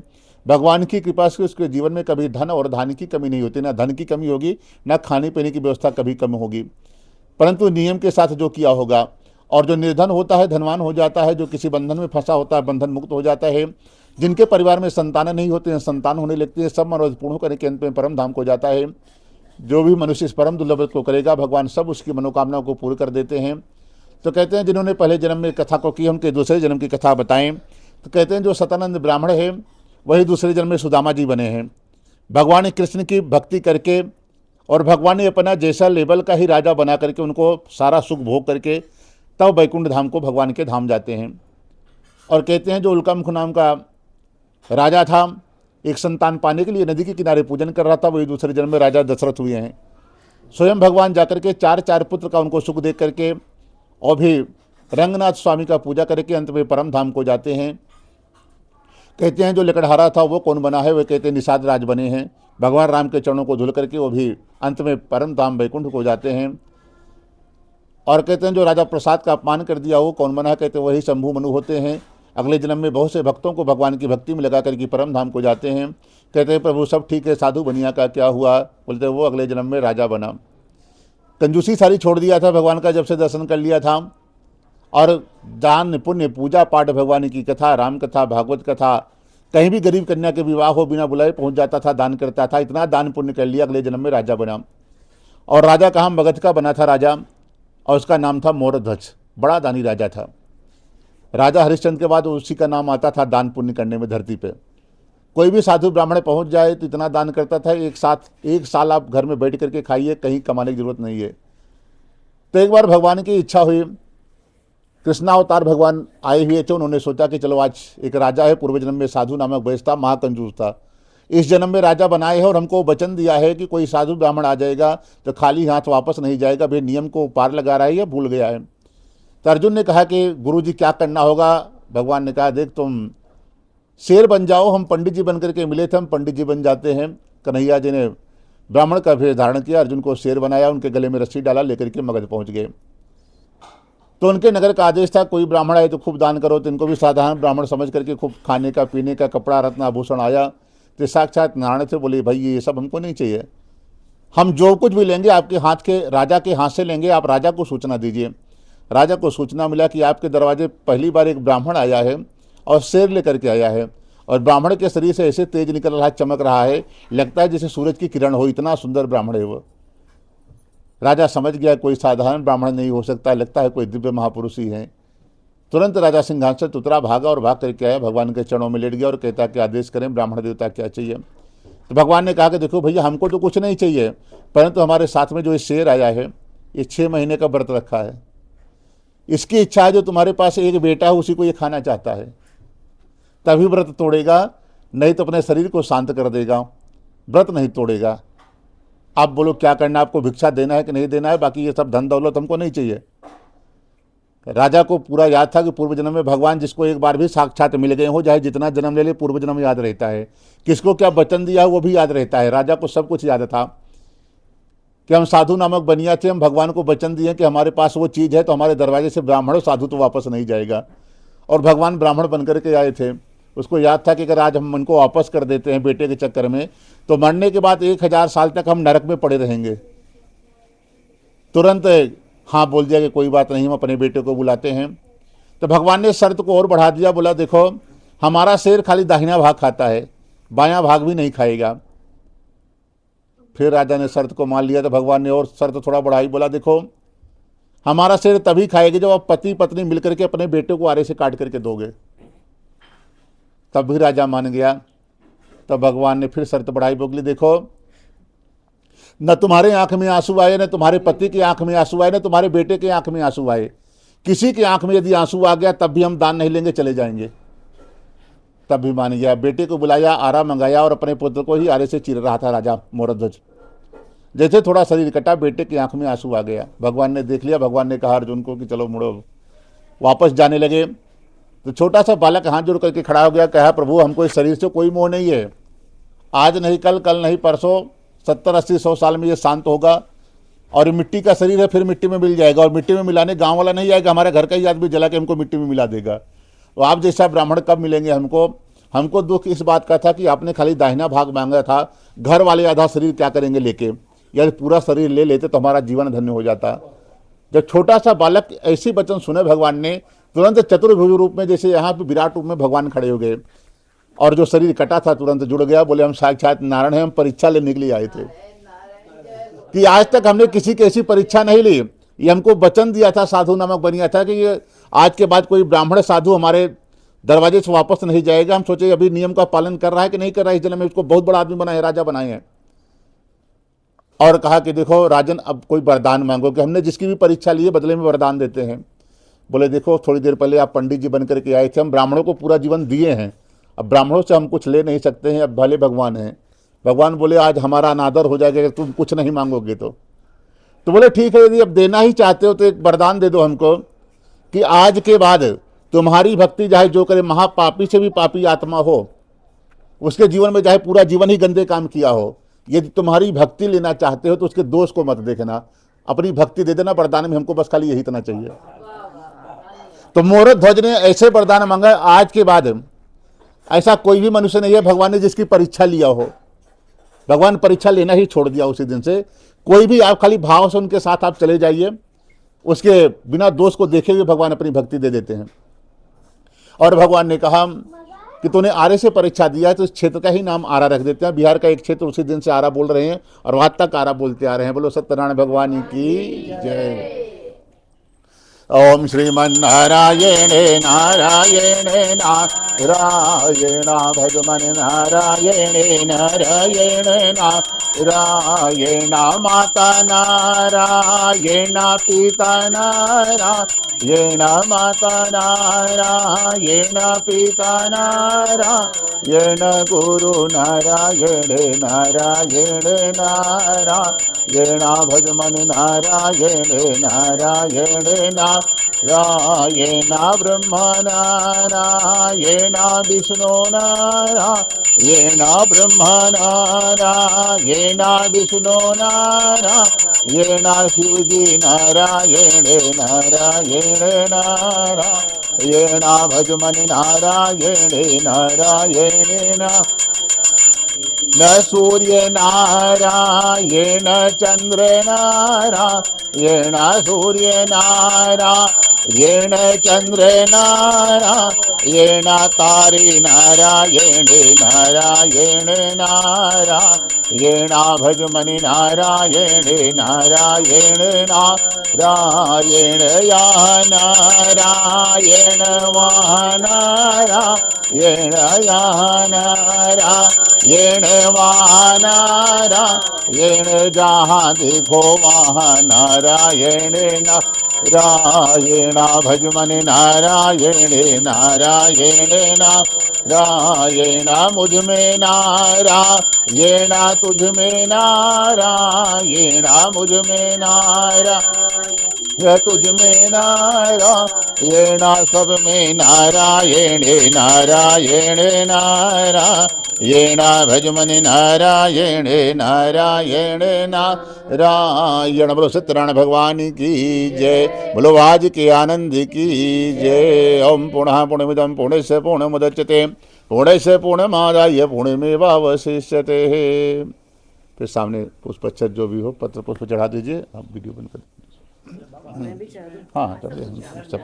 भगवान की कृपा से उसके जीवन में कभी धन और धान्य की कमी नहीं होती, ना धन की कमी होगी ना खाने पीने की व्यवस्था कभी कम होगी, परंतु नियम के साथ जो किया होगा। और जो निर्धन होता है धनवान हो जाता है, जो किसी बंधन में फंसा होता है बंधन मुक्त हो जाता है, जिनके परिवार में संतान नहीं होते हैं संतान होने लगती है, सब मनोरथ पूर्ण करने के अंत में परम धाम को जाता है। जो भी मनुष्य इस परम दुर्लभ व्रत को करेगा भगवान सब उसकी मनोकामनाओं को पूर्ण कर देते हैं। तो कहते हैं जिन्होंने पहले जन्म में कथा को की उनके दूसरे जन्म की कथा बताएं तो कहते हैं जो सतानंद ब्राह्मण है वही दूसरे जन्म में सुदामा जी बने हैं। भगवान कृष्ण की भक्ति करके और भगवान ने अपना जैसा लेवल का ही राजा बना करके उनको सारा सुख भोग करके तब वैकुंठ धाम को भगवान के धाम जाते हैं। और कहते हैं जो उल्कामुख नाम का राजा था एक संतान पाने के लिए नदी के किनारे पूजन कर रहा था, वही दूसरे जन्म में राजा दशरथ हुए हैं। स्वयं भगवान जाकर के चार पुत्र का उनको सुख देख करके और भी रंगनाथ स्वामी का पूजा करके अंत में परम धाम को जाते हैं। कहते हैं जो लकड़हारा था वो कौन बना है, वे कहते हैं निषाद राज बने हैं। भगवान राम के चरणों को धुल करके वो भी अंत में परम धाम वैकुंठ को जाते हैं। और कहते हैं जो राजा प्रसाद का अपमान कर दिया वो कौन बना है, कहते हैं वही शंभु मनु होते हैं। अगले जन्म में बहुत से भक्तों को भगवान की भक्ति में लगा करके परम धाम को जाते हैं। कहते हैं प्रभु सब ठीक है, साधु बनिया का क्या हुआ, बोलते हैं वो अगले जन्म में राजा बना। कंजूसी सारी छोड़ दिया था भगवान का जब से दर्शन कर लिया था और दान पुण्य पूजा पाठ भगवान की कथा राम कथा भागवत कथा कहीं भी गरीब कन्या के विवाह हो बिना बुलाए पहुंच जाता था, दान करता था, इतना दान पुण्य कर लिया अगले जन्म में राजा बना। और राजा कहाँ मगध का बना था राजा और उसका नाम था मोरध्वज, बड़ा दानी राजा था। राजा हरिश्चंद्र के बाद उसी का नाम आता था दान पुण्य करने में धरती पे। कोई भी साधु ब्राह्मण पहुंच जाए तो इतना दान करता था, एक साल आप घर में बैठ करके खाइए, कहीं कमाने की जरूरत नहीं है। तो एक बार भगवान की इच्छा हुई, कृष्णावतार भगवान आए हुए थे, उन्होंने सोचा कि चलो आज एक राजा है पूर्व जन्म में साधु नामक वैश्य था, महाकंजूस था, इस जन्म में राजा बनाए हैं और हमको वचन दिया है कि कोई साधु ब्राह्मण आ जाएगा तो खाली हाथ वापस नहीं जाएगा, भाई नियम को पार लगा रहा है या भूल गया है। तो अर्जुन ने कहा कि गुरुजी क्या करना होगा। भगवान ने कहा देख तुम शेर बन जाओ, हम पंडित जी बन करके मिले थे, हम पंडित जी बन जाते हैं। कन्हैया जी ने ब्राह्मण का भेष धारण किया, अर्जुन को शेर बनाया, उनके गले में रस्सी डाला, लेकर के मगध पहुंच गए। तो उनके नगर का आदेश था कोई ब्राह्मण आए तो खूब दान करो, तो इनको भी साधारण ब्राह्मण समझ करके खूब खाने का पीने का कपड़ा रत्न आभूषण आया। तो साक्षात नारायण थे, बोले भाई ये सब हमको नहीं चाहिए, हम जो कुछ भी लेंगे आपके हाथ के राजा के हाथ से लेंगे, आप राजा को सूचना दीजिए। राजा को सूचना मिला कि आपके दरवाजे पहली बार एक ब्राह्मण आया है और शेर लेकर के आया है और ब्राह्मण के शरीर से ऐसे तेज निकल रहा है, चमक रहा है, लगता है जैसे सूरज की किरण हो, इतना सुंदर ब्राह्मण है वो। राजा समझ गया कोई साधारण ब्राह्मण नहीं हो सकता, लगता है कोई दिव्य महापुरुष ही है। तुरंत राजा सिंहासन से उतरा, भागा और भाग करके आया, भगवान के चरणों में लेट गया और कहता कि आदेश करें ब्राह्मण देवता, क्या चाहिए। तो भगवान ने कहा कि देखो भैया, हमको तो कुछ नहीं चाहिए, परंतु हमारे साथ में जो ये शेर आया है, ये 6 महीने का व्रत रखा है, इसकी इच्छा है जो तुम्हारे पास एक बेटा है उसी को ये खाना चाहता है, तभी व्रत तोड़ेगा, नहीं तो अपने शरीर को शांत कर देगा, व्रत नहीं तोड़ेगा। आप बोलो क्या करना, आपको भिक्षा देना है कि नहीं देना है, बाकी ये सब धन दौलत हमको नहीं चाहिए। राजा को पूरा याद था कि पूर्व जन्म में भगवान जिसको एक बार भी साक्षात मिल गए हो, चाहे जितना जन्म ले ले, पूर्व जन्म याद रहता है, किसको क्या वचन दिया वो भी याद रहता है। राजा को सब कुछ याद था कि हम साधु नामक बनिया थे, हम भगवान को वचन दिए कि हमारे पास वो चीज़ है तो हमारे दरवाजे से ब्राह्मण साधु तो वापस नहीं जाएगा। और भगवान ब्राह्मण बनकर के आए थे। उसको याद था कि अगर आज हम उनको वापस कर देते हैं बेटे के चक्कर में, तो मरने के बाद 1000 साल तक हम नरक में पड़े रहेंगे। तुरंत हाँ बोल दिया कि कोई बात नहीं, हम अपने बेटे को बुलाते हैं। तो भगवान ने शर्त को और बढ़ा दिया, बोला देखो हमारा शेर खाली दाहिना भाग खाता है, बायां भाग भी नहीं खाएगा। फिर राजा ने शर्त को मान लिया, तो भगवान ने और शर्त थोड़ा बढ़ाई, बोला देखो हमारा शेर तभी खाएगी जब आप पति पत्नी मिलकर के अपने बेटे को आरे से काट करके दोगे। तब भी राजा मान गया। तब भगवान ने फिर शर्त बढ़ाई, बोली देखो न तुम्हारे आंख में आंसू आए, न तुम्हारे पति की आंख में आंसू आए, न तुम्हारे बेटे की आंख में आंसू आए, किसी की आंख में यदि आंसू आ गया तब भी हम दान नहीं लेंगे, चले जाएंगे। तब भी मान गया। बेटे को बुलाया, आरा मंगाया और अपने पुत्र को ही आरे से चीर रहा था राजा मोरध्वज। जैसे थोड़ा शरीर कटा, बेटे की आंख में आंसू आ गया। भगवान ने देख लिया। भगवान ने कहा अर्जुन को कि चलो मुड़ो। वापस जाने लगे तो छोटा सा बालक हाथ जोड़ करके खड़ा हो गया, कहा प्रभु हमको इस शरीर से कोई मोह नहीं है, आज नहीं कल, कल नहीं परसों, 70 80 100 साल में ये शांत होगा और ये मिट्टी का शरीर है, फिर मिट्टी में मिल जाएगा। और मिट्टी में मिलाने गांव वाला नहीं आएगा, हमारे घर का ही आदमी जला के हमको मिट्टी में मिला देगा। तो आप जैसा ब्राह्मण कब मिलेंगे हमको। हमको दुख इस बात का था कि आपने खाली दाहिना भाग मांगा था, घर वाले आधा शरीर क्या करेंगे लेके, यदि पूरा शरीर ले लेते तो हमारा जीवन धन्य हो जाता। जब छोटा सा बालक ऐसी वचन सुने भगवान ने, तुरंत चतुर्भुज रूप में, जैसे यहाँ पे विराट रूप में भगवान खड़े हो गए और जो शरीर कटा था तुरंत जुड़ गया। बोले हम साक्षात नारायण हैं, हम परीक्षा लेने के लिए आए थे कि आज तक हमने किसी की ऐसी परीक्षा नहीं ली। ये हमको वचन दिया था, साधु नामक बनिया था कि ये आज के बाद कोई ब्राह्मण साधु हमारे दरवाजे से वापस नहीं जाएगा। हम सोचे अभी नियम का पालन कर रहा है कि नहीं कर रहा है, इस जन्म में उसको बहुत बड़ा आदमी बनाए, राजा बनाए हैं। और कहा कि देखो राजन अब कोई वरदान मांगो, कि हमने जिसकी भी परीक्षा ली है बदले में वरदान देते हैं। बोले देखो थोड़ी देर पहले आप पंडित जी बन करके आए थे, हम ब्राह्मणों को पूरा जीवन दिए हैं, अब ब्राह्मणों से हम कुछ ले नहीं सकते हैं, अब भले भगवान हैं। भगवान बोले आज हमारा अनादर हो जाएगा अगर तुम कुछ नहीं मांगोगे तो बोले ठीक है, यदि अब देना ही चाहते हो तो एक वरदान दे दो हमको कि आज के बाद तुम्हारी भक्ति चाहे जो करे, महापापी से भी पापी आत्मा हो, उसके जीवन में चाहे पूरा जीवन ही गंदे काम किया हो, यदि तुम्हारी भक्ति लेना चाहते हो तो उसके दोष को मत देखना, अपनी भक्ति दे देना। वरदान में हमको बस खाली यही इतना चाहिए। तो मोरध्वज ने ऐसे वरदान मांगा, आज के बाद ऐसा कोई भी मनुष्य नहीं है भगवान ने जिसकी परीक्षा लिया हो। भगवान परीक्षा लेना ही छोड़ दिया उसी दिन से। कोई भी आप खाली भाव से उनके साथ आप चले जाइए, उसके बिना दोष को देखे हुए भगवान अपनी भक्ति दे देते हैं। और भगवान ने कहा कि तूने आरे से परीक्षा दिया है तो इस क्षेत्र का ही नाम आरा रख देते हैं। बिहार का एक क्षेत्र उसी दिन से आरा बोल रहे हैं और आज तक आरा बोलते आ रहे हैं। बोलो सत्यनारायण भगवान की जय। ओम श्रीमन्नारायण नारायण नारायण भगवान नारायण नारायण नारायण माता नारायण पिता नारायण माता नारायण पिता नारायण गुरु नारायण नारायण नारायण भगवान नारायण नारायण नारायण ब्रह्म नारायण विष्णु नारायण ब्रह्म नारायण विष्णु नारायण शिवजी नारायण नारायण नारायण भगवान नारायण नारायण न सूर्य नारायण चंद्र नारायण सूर्य नारायण चंद्र नारायण येण तारे नारायण नारायण नारायण भजमनि नारायण नारायण नारायण या नारायण वा नारायण या नारायण वा नारायण जहाँ देखो वहाँ नारायण नारायण भजमनि नारायण नारायण नारायण मुझ में नारायण तुझ में नारायण मुझ में नारायण तुझ में नारायण सब में नारायण नारायण नारायण भजमनि नारायण नारायण नारायण। बोलो सत्यनारायण भगवान की जय, बोलो आज के आनंद की जय। ओम पुनः पूर्णमिदं पूर्णस्य पूर्णमुदच्यते पूर्णस्य पूर्णमादाय पूर्णमेवावशिष्यते। फिर सामने पुष्पच्छद जो भी हो पत्र पुष्प चढ़ा दीजिए। आप वीडियो बंद कर दीजिए। हाँ कर दीजिए सब।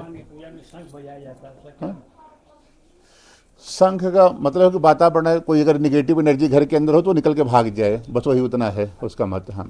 हाँ? शंख का मतलब कि वातावरण है, कोई अगर निगेटिव एनर्जी घर के अंदर हो तो निकल के भाग जाए, बस वही उतना है उसका महत्व। हाँ